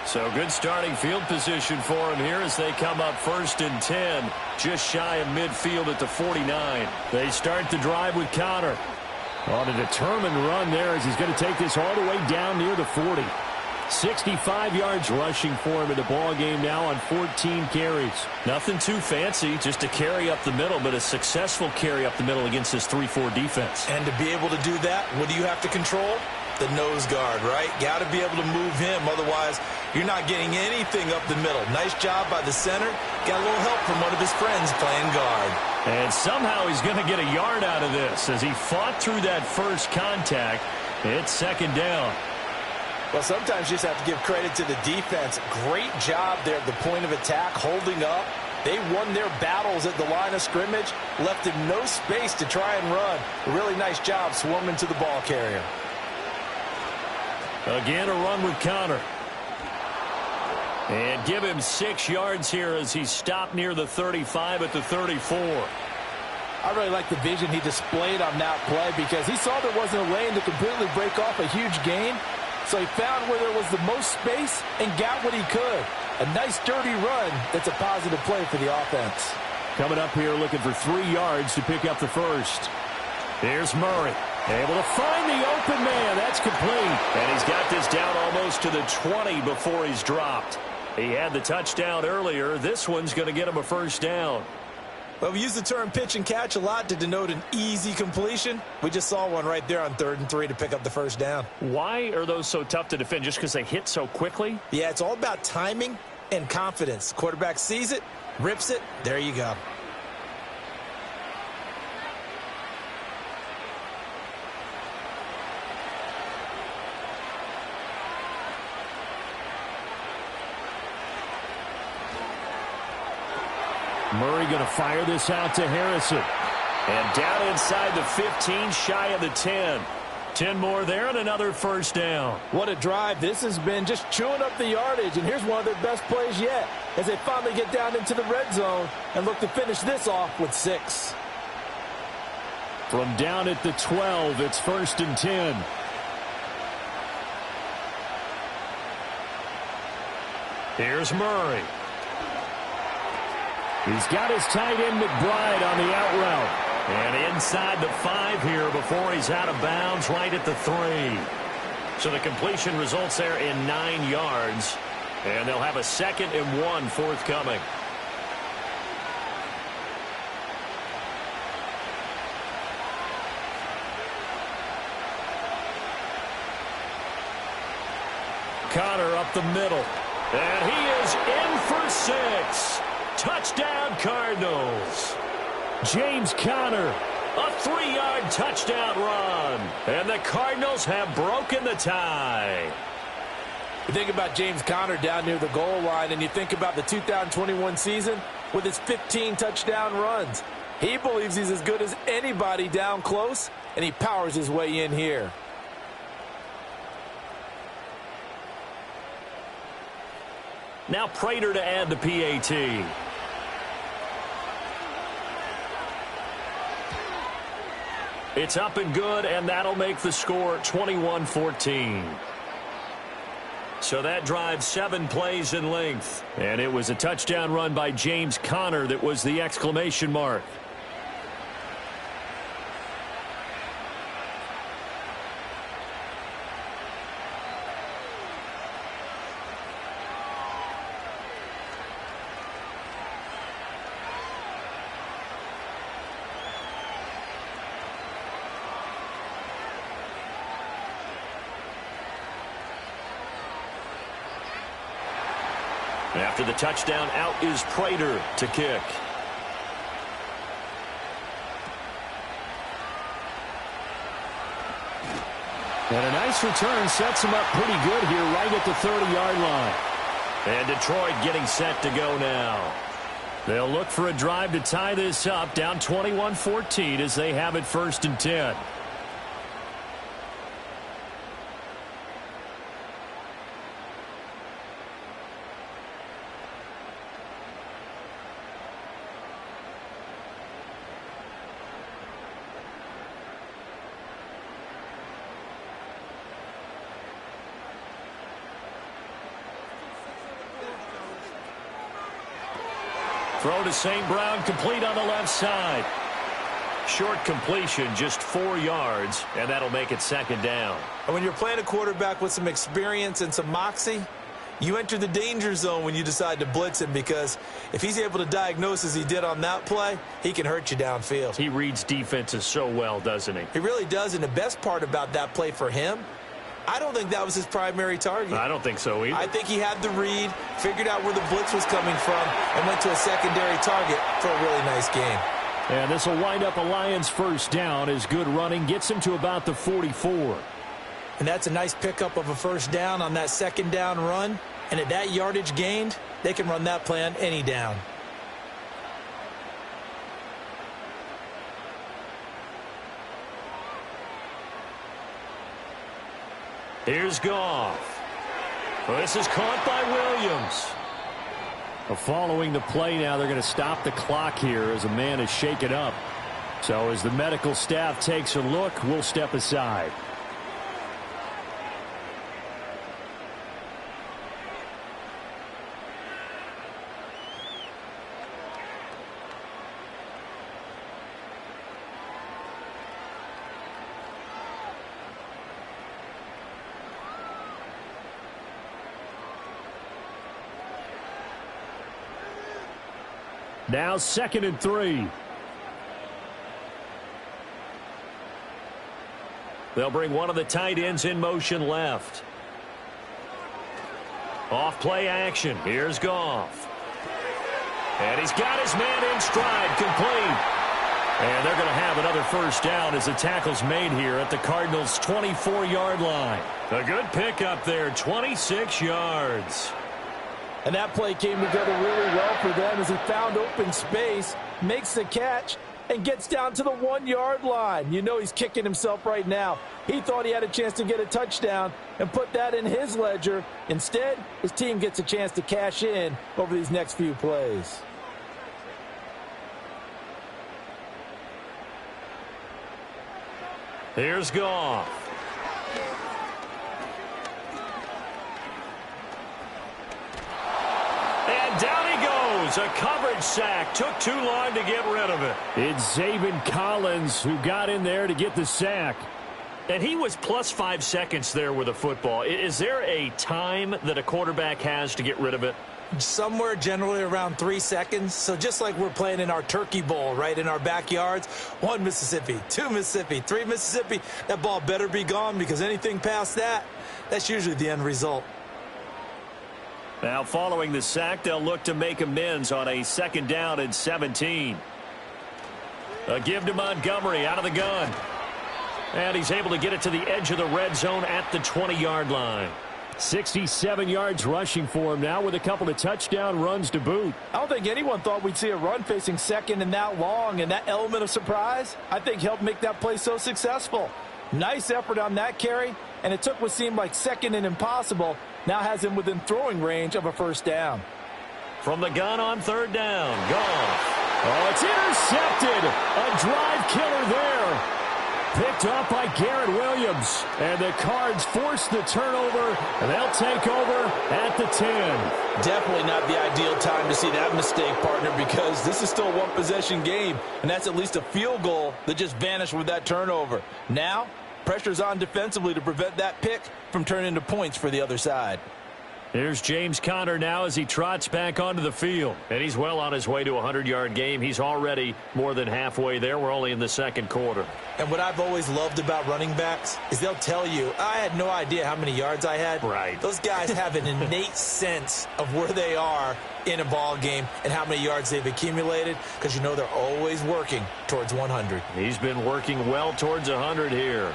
So good starting field position for him here as they come up 1st and 10, just shy of midfield at the 49. They start the drive with Connor. On a determined run there as he's going to take this all the way down near the 40. 65 yards rushing for him in the ball game now on 14 carries. Nothing too fancy, just a carry up the middle, but a successful carry up the middle against this 3-4 defense. And to be able to do that, what do you have to control? The nose guard, right? Got to be able to move him. Otherwise, you're not getting anything up the middle. Nice job by the center. Got a little help from one of his friends playing guard. And somehow he's going to get a yard out of this as he fought through that first contact. It's 2nd down. Well, sometimes you just have to give credit to the defense. Great job there at the point of attack, holding up. They won their battles at the line of scrimmage, left him no space to try and run. A really nice job swarming to the ball carrier. Again, a run with Connor. And give him 6 yards here as he stopped near the 35 at the 34. I really like the vision he displayed on that play because he saw there wasn't a lane to completely break off a huge gain. So he found where there was the most space and got what he could. A nice, dirty run that's a positive play for the offense. Coming up here looking for 3 yards to pick up the first. Here's Murray. Able to find the open man. That's complete. And he's got this down almost to the 20 before he's dropped. He had the touchdown earlier. This one's going to get him a 1st down. Well, we use the term pitch and catch a lot to denote an easy completion. We just saw one right there on 3rd and 3 to pick up the 1st down. Why are those so tough to defend? Just because they hit so quickly? Yeah, it's all about timing and confidence. Quarterback sees it, rips it, there you go. Murray going to fire this out to Harrison. And down inside the 15, shy of the 10. 10 more there and another 1st down. What a drive this has been, just chewing up the yardage. And here's one of their best plays yet as they finally get down into the red zone and look to finish this off with 6. From down at the 12, it's 1st and 10. Here's Murray. He's got his tight end McBride on the out route. And inside the 5 here before he's out of bounds right at the 3. So the completion results there in 9 yards. And they'll have a 2nd and 1 forthcoming. Connor up the middle. And he is in for 6. Touchdown, Cardinals. James Conner, a 3-yard touchdown run. And the Cardinals have broken the tie. You think about James Conner down near the goal line, and you think about the 2021 season with his 15 touchdown runs. He believes he's as good as anybody down close, and he powers his way in here. Now Prater to add the PAT. It's up and good, and that'll make the score 21-14. So that drive 7 plays in length. And it was a touchdown run by James Conner that was the exclamation mark. After the touchdown, out is Prater to kick. And a nice return sets him up pretty good here right at the 30-yard line. And Detroit getting set to go now. They'll look for a drive to tie this up, down 21-14 as they have it 1st and 10. Throw to St. Brown, complete on the left side. Short completion, just 4 yards, and that'll make it second down. And when you're playing a quarterback with some experience and some moxie, you enter the danger zone when you decide to blitz him, because if he's able to diagnose as he did on that play, he can hurt you downfield. He reads defenses so well, doesn't he? He really does, and the best part about that play for him, I don't think that was his primary target. I don't think so either. I think he had the read, figured out where the blitz was coming from, and went to a secondary target for a really nice game. And this will wind up a Lions first down as good running gets him to about the 44. And that's a nice pickup of a first down on that second down run. And at that yardage gained, they can run that play on any down. Here's Goff. Well, this is caught by Williams. Well, following the play now, they're going to stop the clock here as a man is shaken up. So as the medical staff takes a look, we'll step aside. Now 2nd and 3. They'll bring one of the tight ends in motion left. Off play action. Here's Goff. And he's got his man in stride, complete. And they're going to have another first down as the tackle's made here at the Cardinals' 24-yard line. A good pickup there, 26 yards. And that play came together really well for them as he found open space, makes the catch, and gets down to the 1-yard line. You know he's kicking himself right now. He thought he had a chance to get a touchdown and put that in his ledger. Instead, his team gets a chance to cash in over these next few plays. Here's Goff. And down he goes. A coverage sack. Took too long to get rid of it. It's Zaven Collins who got in there to get the sack. And he was plus 5 seconds there with a football. Is there a time that a quarterback has to get rid of it? Somewhere generally around 3 seconds. So just like we're playing in our turkey bowl, right, in our backyards, 1 Mississippi, 2 Mississippi, 3 Mississippi, that ball better be gone, because anything past that, that's usually the end result. Now following the sack, they'll look to make amends on a 2nd down and 17. A give to Montgomery out of the gun. And he's able to get it to the edge of the red zone at the 20-yard line. 67 yards rushing for him now with a couple of touchdown runs to boot. I don't think anyone thought we'd see a run facing second and that long, and that element of surprise, I think, helped make that play so successful. Nice effort on that carry, and it took what seemed like second and impossible, now has him within throwing range of a first down. From the gun on 3rd down, Goff. Oh, it's intercepted. A drive killer there. Picked up by Garrett Williams. And the Cards force the turnover, and they'll take over at the 10. Definitely not the ideal time to see that mistake, partner, because this is still a one-possession game, and that's at least a field goal that just vanished with that turnover. Now, pressure's on defensively to prevent that pick from turning into points for the other side. Here's James Conner now as he trots back onto the field. And he's well on his way to a 100-yard game. He's already more than halfway there. We're only in the 2nd quarter. And what I've always loved about running backs is they'll tell you, I had no idea how many yards I had. Right. Those guys have an innate sense of where they are in a ball game and how many yards they've accumulated, because you know they're always working towards 100. He's been working well towards 100 here.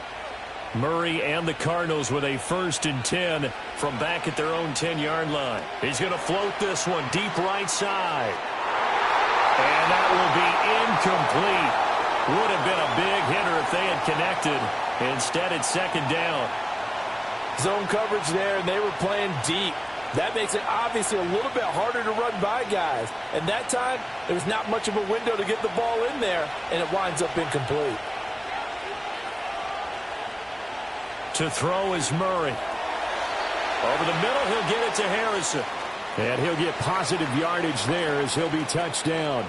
Murray and the Cardinals with a 1st and 10 from back at their own 10-yard line. He's going to float this one deep right side. And that will be incomplete. Would have been a big hitter if they had connected. Instead, it's 2nd down. Zone coverage there, and they were playing deep. That makes it obviously a little bit harder to run by guys. And that time, there was not much of a window to get the ball in there, and it winds up incomplete. To throw is Murray. Over the middle, he'll get it to Harrison. And he'll get positive yardage there as he'll be touched down.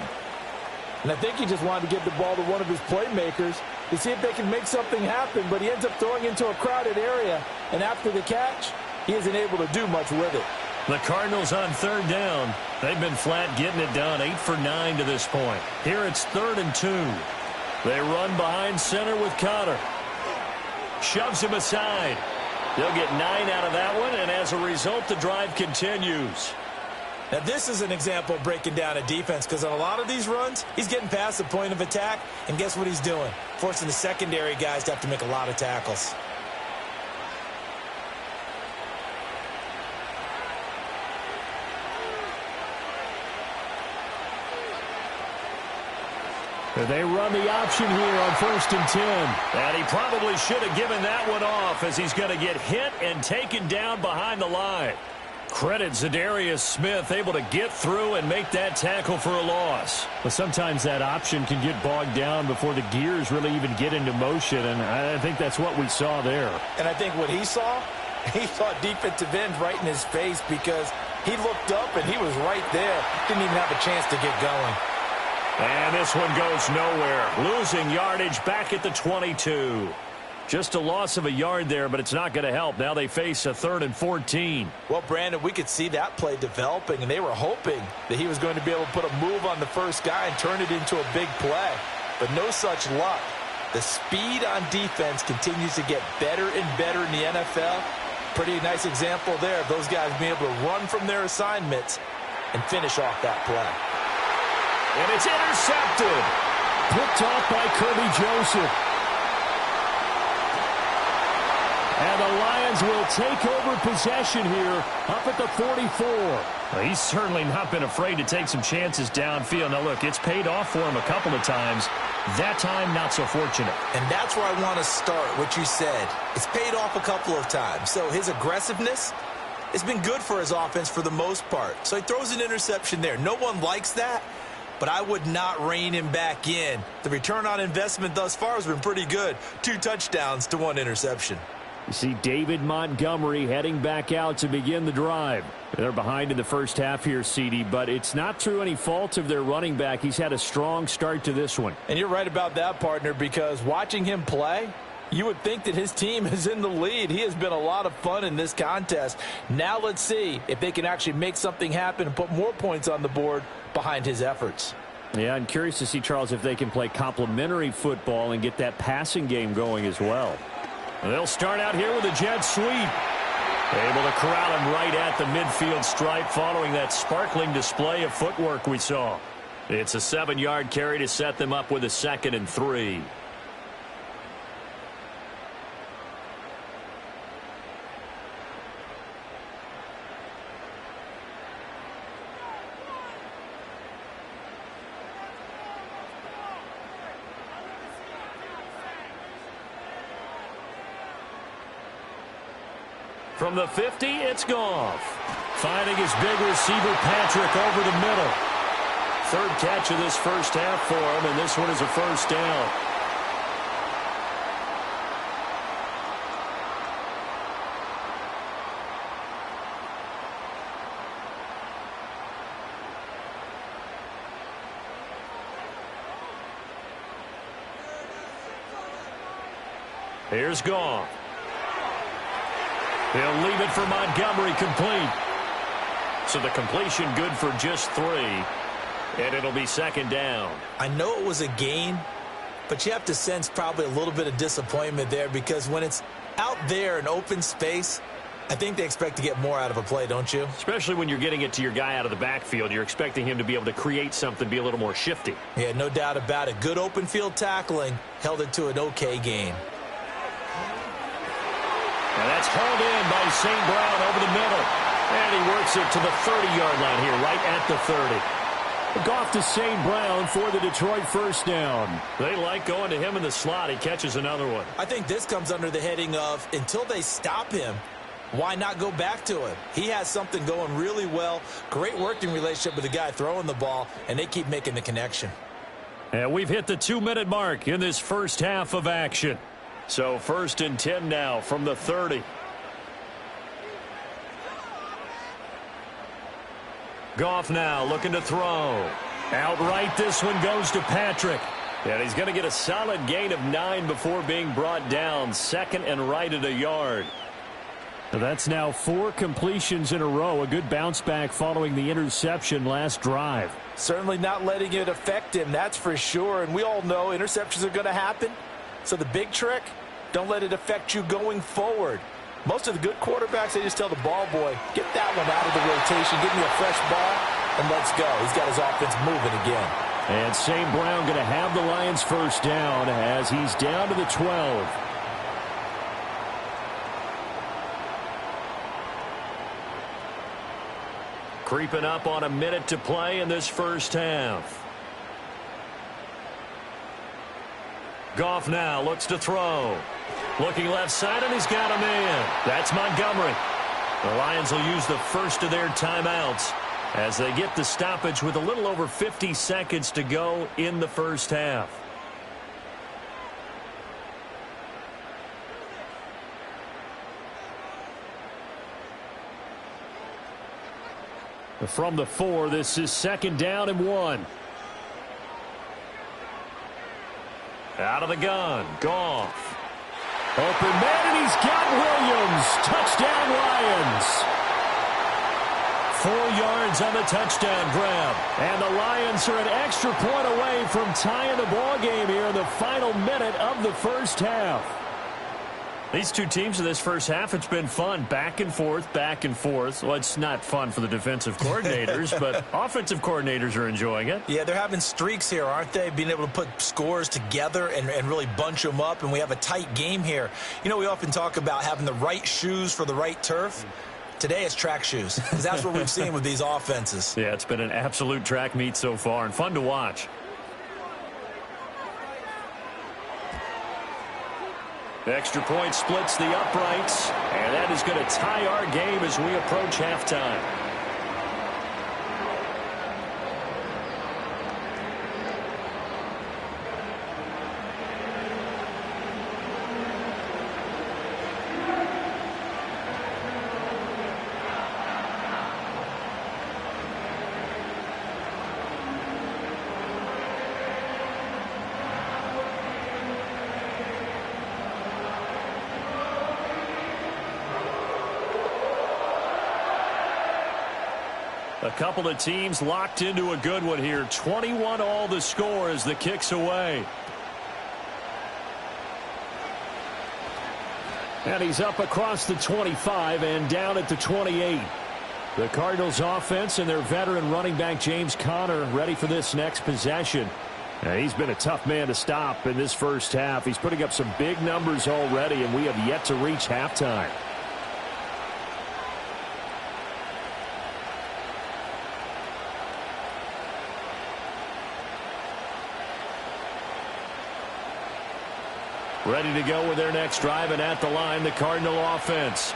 And I think he just wanted to give the ball to one of his playmakers to see if they can make something happen, but he ends up throwing into a crowded area. And after the catch, he isn't able to do much with it. The Cardinals on third down. They've been flat getting it done, 8 for 9 to this point. Here it's 3rd and 2. They run behind center with Connor. Shoves him aside. They'll get 9 out of that one, and as a result, the drive continues. Now, this is an example of breaking down a defense, because on a lot of these runs, he's getting past the point of attack, and guess what he's doing? Forcing the secondary guys to have to make a lot of tackles. They run the option here on 1st and 10. And he probably should have given that one off, as he's going to get hit and taken down behind the line. Credit Zadarius Smith, able to get through and make that tackle for a loss. But sometimes that option can get bogged down before the gears really even get into motion, and I think that's what we saw there. And I think what he saw defensive end right in his face, because he looked up and he was right there. Didn't even have a chance to get going. And this one goes nowhere. Losing yardage back at the 22. Just a loss of a yard there, but it's not going to help. Now they face a 3rd and 14. Well, Brandon, we could see that play developing, and they were hoping that he was going to be able to put a move on the first guy and turn it into a big play. But no such luck. The speed on defense continues to get better and better in the NFL. Pretty nice example there of those guys being able to run from their assignments and finish off that play. And it's intercepted. Picked off by Kirby Joseph. And the Lions will take over possession here up at the 44. Well, he's certainly not been afraid to take some chances downfield. Now, look, it's paid off for him a couple of times. That time, not so fortunate. And that's where I want to start, what you said. It's paid off a couple of times. So his aggressiveness has been good for his offense for the most part. So he throws an interception there. No one likes that, but I would not rein him back in. The return on investment thus far has been pretty good. 2 touchdowns to 1 interception. You see David Montgomery heading back out to begin the drive. They're behind in the first half here, CD, but it's not through any fault of their running back. He's had a strong start to this one. And you're right about that, partner, because watching him play, you would think that his team is in the lead. He has been a lot of fun in this contest. Now let's see if they can actually make something happen and put more points on the board behind his efforts. Yeah, I'm curious to see, Charles, if they can play complementary football and get that passing game going as well. They'll start out here with a jet sweep. Able to corral him right at the midfield stripe following that sparkling display of footwork we saw. It's a 7-yard carry to set them up with a 2nd and 3. From the 50, it's Goff. Finding his big receiver, Patrick, over the middle. 3rd catch of this first half for him, and this one is a 1st down. Here's Goff. He'll leave it for Montgomery, complete. So the completion good for just 3. And it'll be 2nd down. I know it was a gain, but you have to sense probably a little bit of disappointment there, because when it's out there in open space, I think they expect to get more out of a play, don't you? Especially when you're getting it to your guy out of the backfield. You're expecting him to be able to create something, be a little more shifty. Yeah, no doubt about it. Good open field tackling held it to an okay gain. And that's hauled in by St. Brown over the middle. And he works it to the 30-yard line here, right at the 30. Goff to St. Brown for the Detroit 1st down. They like going to him in the slot. He catches another one. I think this comes under the heading of, until they stop him, why not go back to him? He has something going really well. Great working relationship with the guy throwing the ball, and they keep making the connection. And we've hit the 2-minute mark in this first half of action. So 1st and 10 now from the 30. Goff now looking to throw. Outright, this one goes to Patrick. And he's going to get a solid gain of 9 before being brought down. Second and right at a yard. That's now 4 completions in a row. A good bounce back following the interception last drive. Certainly not letting it affect him, that's for sure. And we all know interceptions are going to happen. So the big trick, don't let it affect you going forward. Most of the good quarterbacks, they just tell the ball boy, get that one out of the rotation, give me a fresh ball, and let's go. He's got his offense moving again. And St. Brown going to have the Lions first down as he's down to the 12. Creeping up on a minute to play in this first half. Goff now looks to throw. Looking left side, and he's got a man. That's Montgomery. The Lions will use the first of their timeouts as they get the stoppage with a little over 50 seconds to go in the first half. From the 4, this is 2nd down and 1. Out of the gun, Goff. Open man, and he's got Williams. Touchdown, Lions. 4 yards on the touchdown grab. And the Lions are an extra point away from tying the ball game here in the final minute of the first half. These two teams in this first half, it's been fun. Back and forth, back and forth. Well, it's not fun for the defensive coordinators, but offensive coordinators are enjoying it. Yeah, they're having streaks here, aren't they? Being able to put scores together and really bunch them up, and we have a tight game here. You know, we often talk about having the right shoes for the right turf. Today it's track shoes, because that's what we've seen with these offenses. Yeah, it's been an absolute track meet so far, and fun to watch. Extra point splits the uprights, and that is going to tie our game as we approach halftime. A couple of teams locked into a good one here. 21 all the score as the kick's away. And he's up across the 25 and down at the 28. The Cardinals offense and their veteran running back James Conner ready for this next possession. And he's been a tough man to stop in this first half. He's putting up some big numbers already, and we have yet to reach halftime. Ready to go with their next drive, and at the line, the Cardinal offense.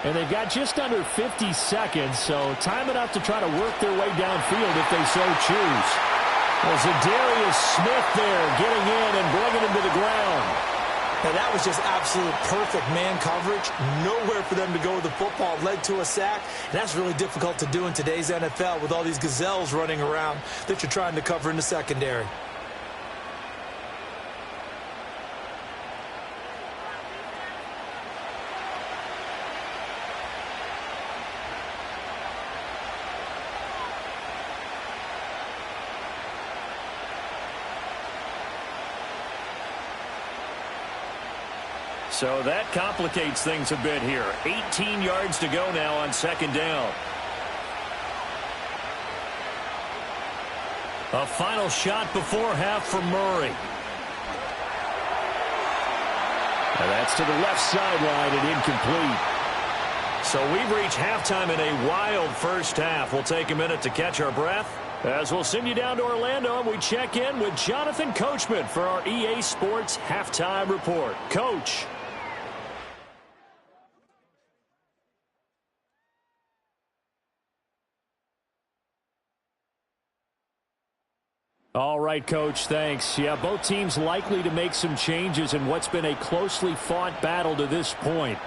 And they've got just under 50 seconds, so time enough to try to work their way downfield if they so choose. Well, Zadarius Smith there getting in and bringing him to the ground. Now, that was just absolute perfect man coverage. Nowhere for them to go with the football. Led to a sack, and that's really difficult to do in today's NFL with all these gazelles running around that you're trying to cover in the secondary. So that complicates things a bit here. 18 yards to go now on 2nd down. A final shot before half from Murray. And that's to the left sideline and incomplete. So we've reached halftime in a wild first half. We'll take a minute to catch our breath as we'll send you down to Orlando, and we check in with Jonathan Coachman for our EA Sports Halftime Report. Coach. All right, Coach, thanks. Yeah, both teams likely to make some changes in what's been a closely fought battle to this point.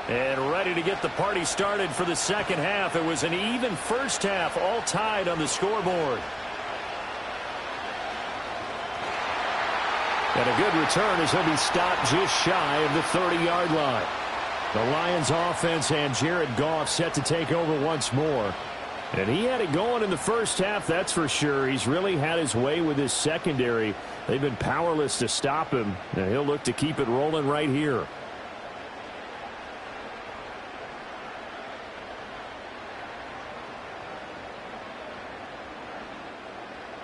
And ready to get the party started for the second half. It was an even first half, all tied on the scoreboard. And a good return as he'll be stopped just shy of the 30-yard line. The Lions offense and Jared Goff set to take over once more. And he had it going in the first half, that's for sure. He's really had his way with his secondary. They've been powerless to stop him. And he'll look to keep it rolling right here.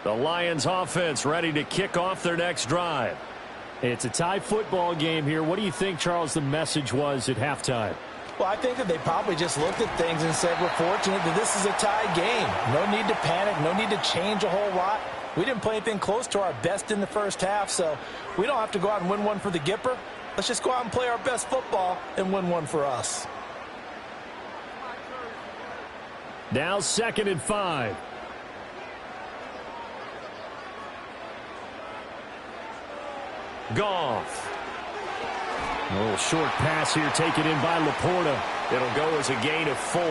The Lions offense ready to kick off their next drive. It's a tie football game here. What do you think, Charles, the message was at halftime? Well, I think that they probably just looked at things and said, we're fortunate that this is a tie game. No need to panic. No need to change a whole lot. We didn't play anything close to our best in the first half, so we don't have to go out and win one for the Gipper. Let's just go out and play our best football and win one for us. Now 2nd and 5. Goff. A little short pass here taken in by Laporta. It'll go as a gain of 4.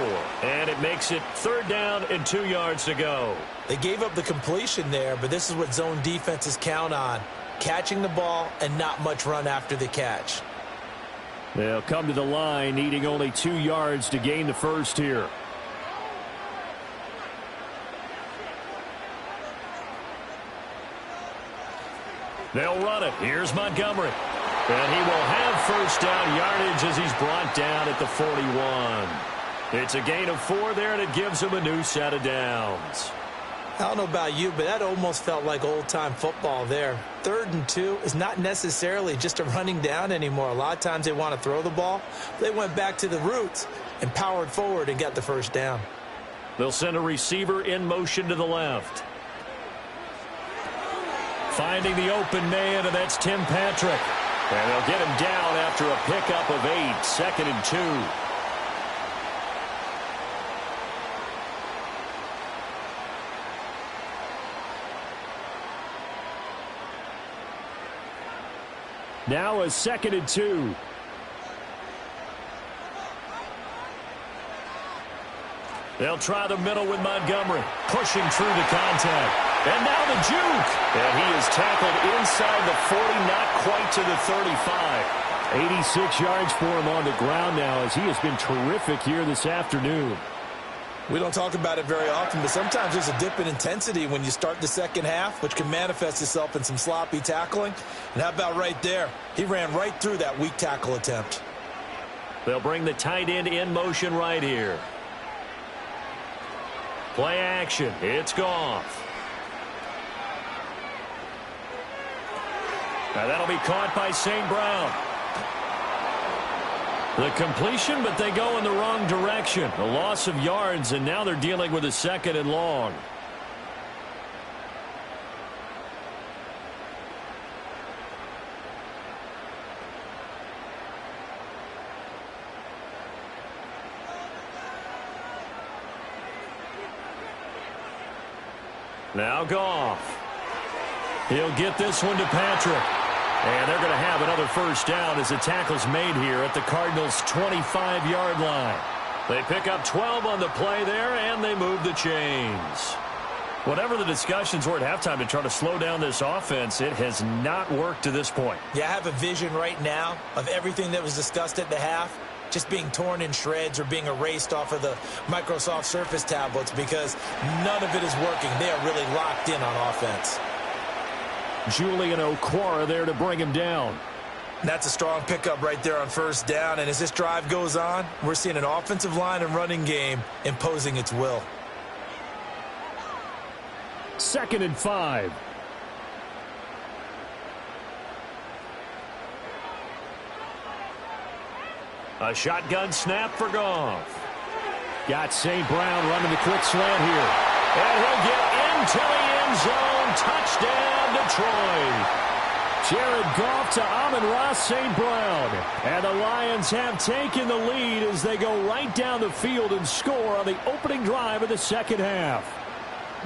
And it makes it 3rd down and 2 yards to go. They gave up the completion there, but this is what zone defenses count on. Catching the ball and not much run after the catch. They'll come to the line needing only 2 yards to gain the first here. They'll run it. Here's Montgomery. And he will have first down yardage as he's brought down at the 41. It's a gain of 4 there, and it gives him a new set of downs. I don't know about you, but that almost felt like old-time football there. 3rd and 2 is not necessarily just a running down anymore. A lot of times they want to throw the ball. They went back to the roots and powered forward and got the first down. They'll send a receiver in motion to the left. Finding the open man, and that's Tim Patrick. And they'll get him down after a pickup of 8, 2nd and 2. Now a 2nd and 2. They'll try the middle with Montgomery, pushing through the contact. And now the juke. And he is tackled inside the 40, not quite to the 35. 86 yards for him on the ground now as he has been terrific here this afternoon. We don't talk about it very often, but sometimes there's a dip in intensity when you start the second half, which can manifest itself in some sloppy tackling. And how about right there? He ran right through that weak tackle attempt. They'll bring the tight end in motion right here. Play action. It's Goff. Now that'll be caught by St. Brown. The completion, but they go in the wrong direction. A loss of yards, and now they're dealing with a 2nd and long. Now Goff. He'll get this one to Patrick. And they're going to have another first down as the tackle's made here at the Cardinals' 25-yard line. They pick up 12 on the play there, and they move the chains. Whatever the discussions were at halftime to try to slow down this offense, it has not worked to this point. Yeah, I have a vision right now of everything that was discussed at the half just being torn in shreds or being erased off of the Microsoft Surface tablets because none of it is working. They are really locked in on offense. Julian Okwara there to bring him down. That's a strong pickup right there on first down. And as this drive goes on, we're seeing an offensive line and running game imposing its will. 2nd and 5. A shotgun snap for Goff. Got St. Brown running the quick slant here. And he'll get into the end zone. Touchdown, Detroit. Jared Goff to Amon-Ra St. Brown. And the Lions have taken the lead as they go right down the field and score on the opening drive of the second half.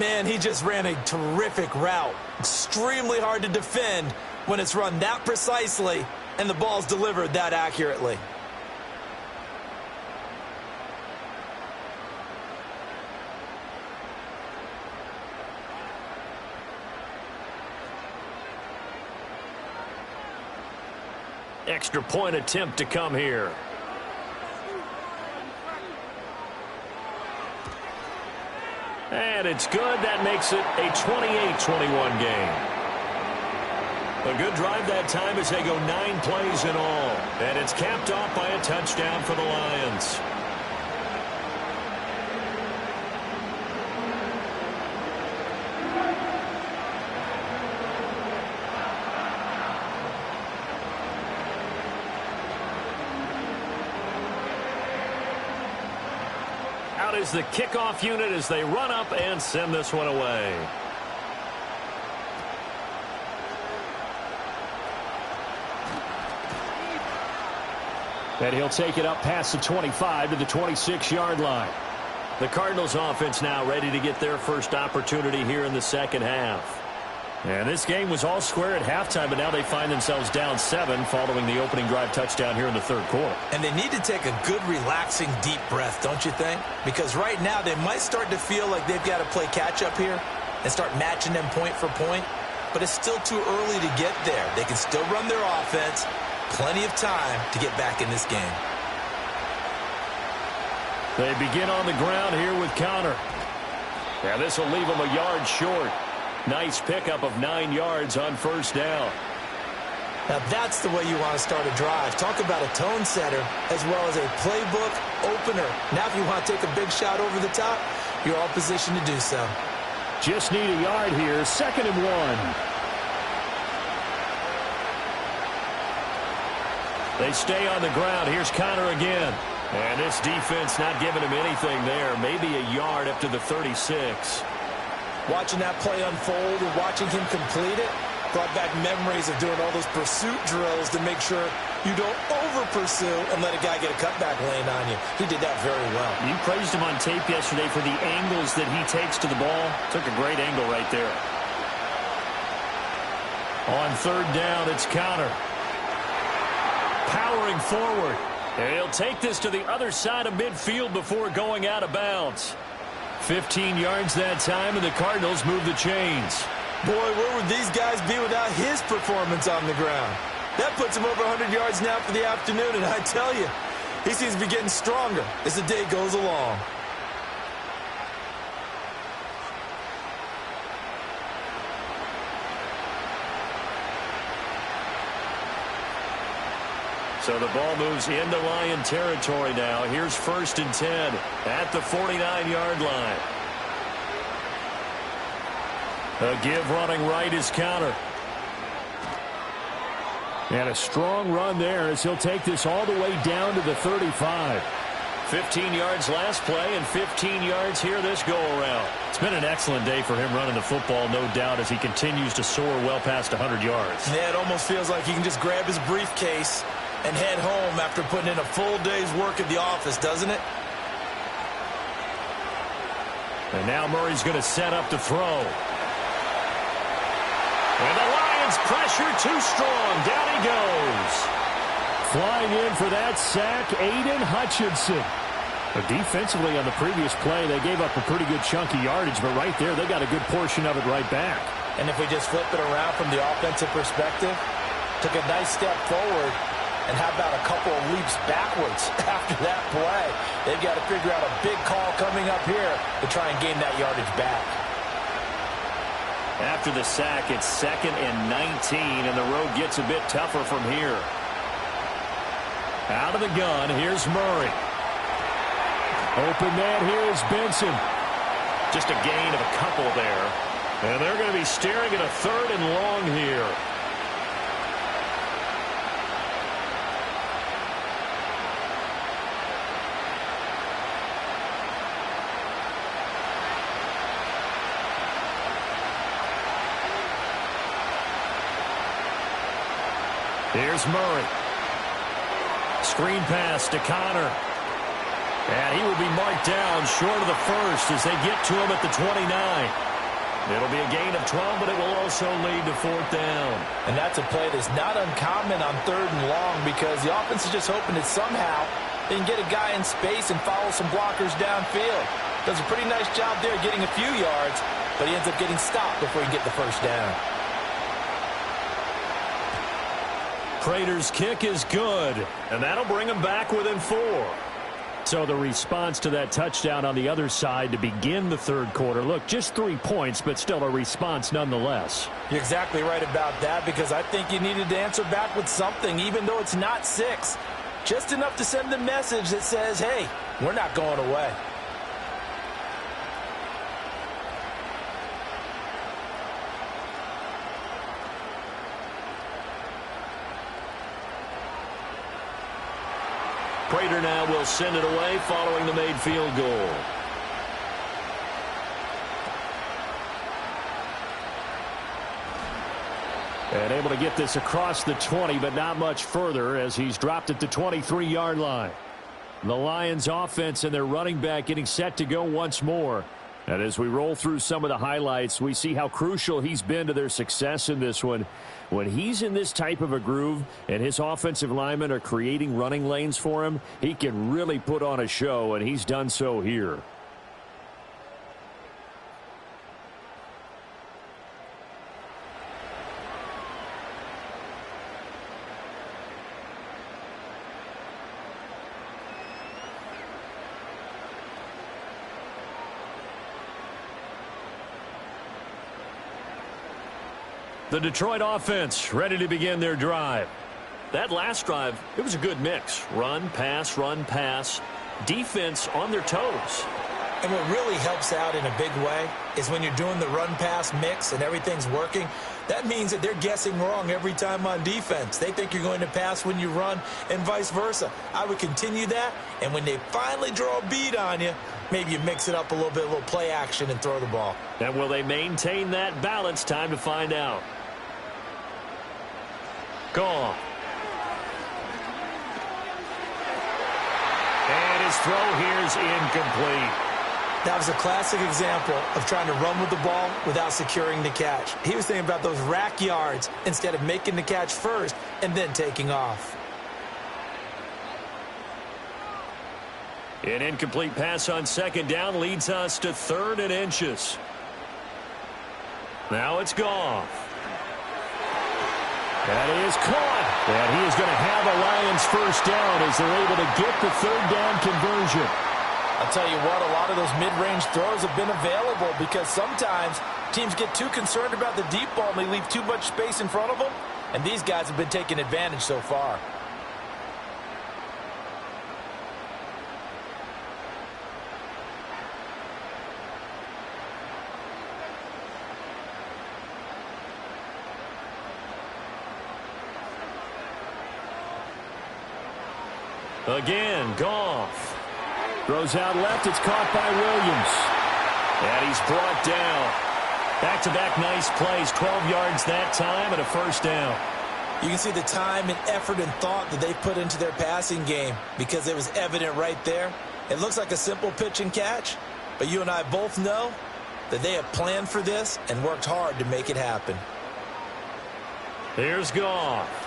Man, he just ran a terrific route. Extremely hard to defend when it's run that precisely and the ball's delivered that accurately. Extra point attempt to come here. And it's good. That makes it a 28-21 game. A good drive that time as they go 9 plays in all. And it's capped off by a touchdown for the Lions. Out is the kickoff unit as they run up and send this one away. And he'll take it up past the 25 to the 26-yard line. The Cardinals offense now ready to get their first opportunity here in the second half. And this game was all square at halftime, but now they find themselves down 7 following the opening drive touchdown here in the third quarter. And they need to take a good, relaxing, deep breath, don't you think? Because right now they might start to feel like they've got to play catch-up here and start matching them point for point. But it's still too early to get there. They can still run their offense. Plenty of time to get back in this game. They begin on the ground here with Connor. Now this will leave them a yard short. Nice pickup of 9 yards on first down. Now that's the way you want to start a drive. Talk about a tone setter as well as a playbook opener. Now if you want to take a big shot over the top, you're all positioned to do so. Just need a yard here. 2nd and 1. They stay on the ground. Here's Connor again. And this defense not giving him anything there. Maybe a yard up to the 36. Watching that play unfold and watching him complete it brought back memories of doing all those pursuit drills to make sure you don't over-pursue and let a guy get a cutback lane on you. He did that very well. You praised him on tape yesterday for the angles that he takes to the ball. Took a great angle right there. On 3rd down, it's Connor. Powering forward. And he'll take this to the other side of midfield before going out of bounds. 15 yards that time, and the Cardinals move the chains. Boy, where would these guys be without his performance on the ground? That puts him over 100 yards now for the afternoon, and I tell you, he seems to be getting stronger as the day goes along. So the ball moves into Lion territory now. Here's 1st and 10 at the 49-yard line. A give running right is Connor. And a strong run there as he'll take this all the way down to the 35. 15 yards last play and 15 yards here this go-around. It's been an excellent day for him running the football, no doubt, as he continues to soar well past 100 yards. Yeah, it almost feels like he can just grab his briefcase and head home after putting in a full day's work at the office, doesn't it? And now Murray's going to set up to throw. And the Lions pressure too strong. Down he goes. Flying in for that sack, Aiden Hutchinson. But defensively on the previous play, they gave up a pretty good chunk of yardage, but right there, they got a good portion of it right back. And if we just flip it around from the offensive perspective, took a nice step forward, and how about a couple of leaps backwards after that play? They've got to figure out a big call coming up here to try and gain that yardage back. After the sack, it's 2nd and 19, and the road gets a bit tougher from here. Out of the gun, here's Murray. Open man here is Benson. Just a gain of a couple there. And they're going to be staring at a 3rd and long here. Here's Murray. Screen pass to Connor. And he will be marked down short of the 1st as they get to him at the 29. It'll be a gain of 12, but it will also lead to 4th down. And that's a play that's not uncommon on 3rd and long because the offense is just hoping that somehow they can get a guy in space and follow some blockers downfield. Does a pretty nice job there getting a few yards, but he ends up getting stopped before he can get the 1st down. Prater's kick is good, and that'll bring him back within 4. So the response to that touchdown on the other side to begin the third quarter. Look, just 3 points, but still a response nonetheless. You're exactly right about that, because I think you needed to answer back with something, even though it's not 6. Just enough to send a message that says, hey, we're not going away. Prater now will send it away following the made field goal. And able to get this across the 20, but not much further as he's dropped at the 23-yard line. The Lions offense and their running back getting set to go once more. And as we roll through some of the highlights, we see how crucial he's been to their success in this one. When he's in this type of a groove and his offensive linemen are creating running lanes for him, he can really put on a show, and he's done so here. The Detroit offense ready to begin their drive. That last drive, it was a good mix. Run, pass, defense on their toes. And what really helps out in a big way is when you're doing the run-pass mix and everything's working, that means that they're guessing wrong every time on defense. They think you're going to pass when you run and vice versa. I would continue that, and when they finally draw a beat on you, maybe you mix it up a little bit, a little play action, and throw the ball. And will they maintain that balance? Time to find out. Gone. And his throw here is incomplete. That was a classic example of trying to run with the ball without securing the catch. He was thinking about those rack yards instead of making the catch first and then taking off. An incomplete pass on second down leads us to 3rd and inches. Now it's gone. That is caught. And he is going to have a Lions first down as they're able to get the 3rd down conversion. I'll tell you what, a lot of those mid-range throws have been available because sometimes teams get too concerned about the deep ball and they leave too much space in front of them, and these guys have been taking advantage so far. Again, Goff. Throws out left. It's caught by Williams. And he's brought down. Back-to-back nice plays. 12 yards that time and a first down. You can see the time and effort and thought that they put into their passing game because it was evident right there. It looks like a simple pitch and catch, but you and I both know that they have planned for this and worked hard to make it happen. Here's Goff.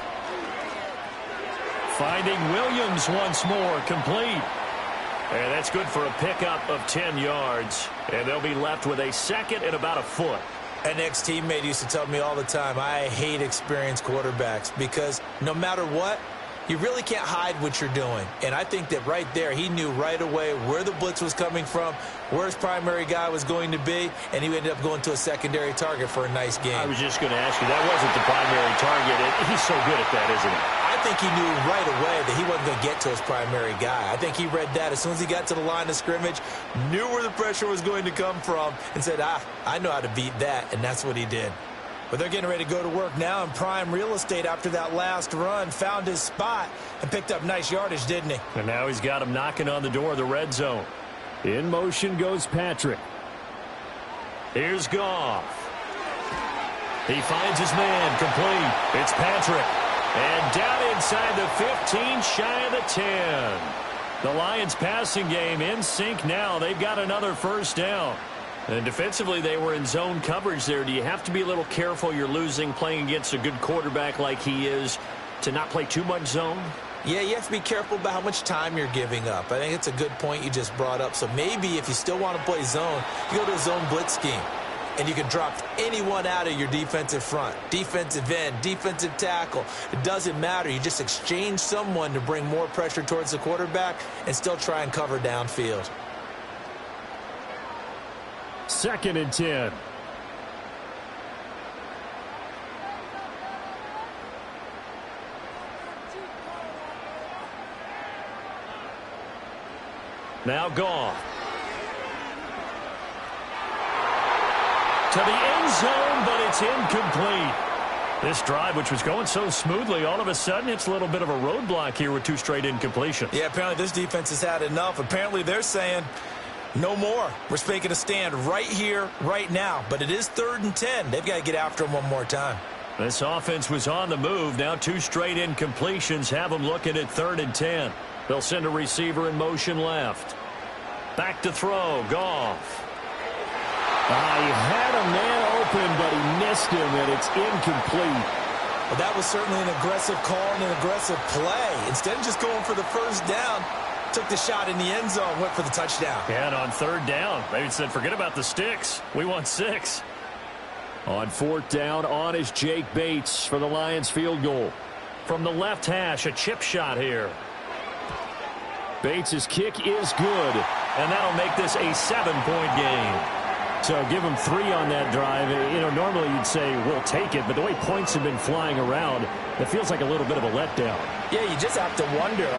Finding Williams once more, complete. And that's good for a pickup of 10 yards. And they'll be left with a second and about a foot. An ex-teammate used to tell me all the time, I hate experienced quarterbacks because no matter what, you really can't hide what you're doing. And I think that right there, he knew right away where the blitz was coming from, where his primary guy was going to be, and he ended up going to a secondary target for a nice game. I was just going to ask you, that wasn't the primary target. He's so good at that, isn't he? I think he knew right away that he wasn't going to get to his primary guy. I think he read that as soon as he got to the line of scrimmage, knew where the pressure was going to come from, and said, I know how to beat that, and that's what he did. But they're getting ready to go to work now in prime real estate after that last run. Found his spot and picked up nice yardage, didn't he? And now he's got him knocking on the door of the red zone. In motion goes Patrick. Here's Goff. He finds his man, complete. It's Patrick. And down inside the 15, shy of the 10. The Lions passing game in sync now. They've got another first down. And defensively, they were in zone coverage there. Do you have to be a little careful? You're losing playing against a good quarterback like he is to not play too much zone? Yeah, you have to be careful about how much time you're giving up. I think it's a good point you just brought up. So maybe if you still want to play zone, you go to a zone blitz scheme. and you can drop anyone out of your defensive front. Defensive end, defensive tackle. It doesn't matter. You just exchange someone to bring more pressure towards the quarterback and still try and cover downfield. 2nd and 10. Now Goff. To the end zone, but it's incomplete. This drive, which was going so smoothly, all of a sudden it's a little bit of a roadblock here with 2 straight incompletions. Yeah, apparently this defense has had enough. Apparently they're saying, no more. We're making a stand right here, right now. But it is 3rd and 10. They've got to get after him one more time. This offense was on the move. Now 2 straight incompletions have them looking at 3rd and 10. They'll send a receiver in motion left. Back to throw. Goff. He had a man open, but he missed him, and it's incomplete. Well, that was certainly an aggressive call and an aggressive play. Instead of just going for the first down, took the shot in the end zone, went for the touchdown. Yeah, and on 3rd down, they said, forget about the sticks. We want 6. On 4th down, on is Jake Bates for the Lions field goal. From the left hash, a chip shot here. Bates' kick is good. And that'll make this a 7-point game. So give him 3 on that drive. You know, normally you'd say, we'll take it, but the way points have been flying around, it feels like a little bit of a letdown. Yeah, you just have to wonder.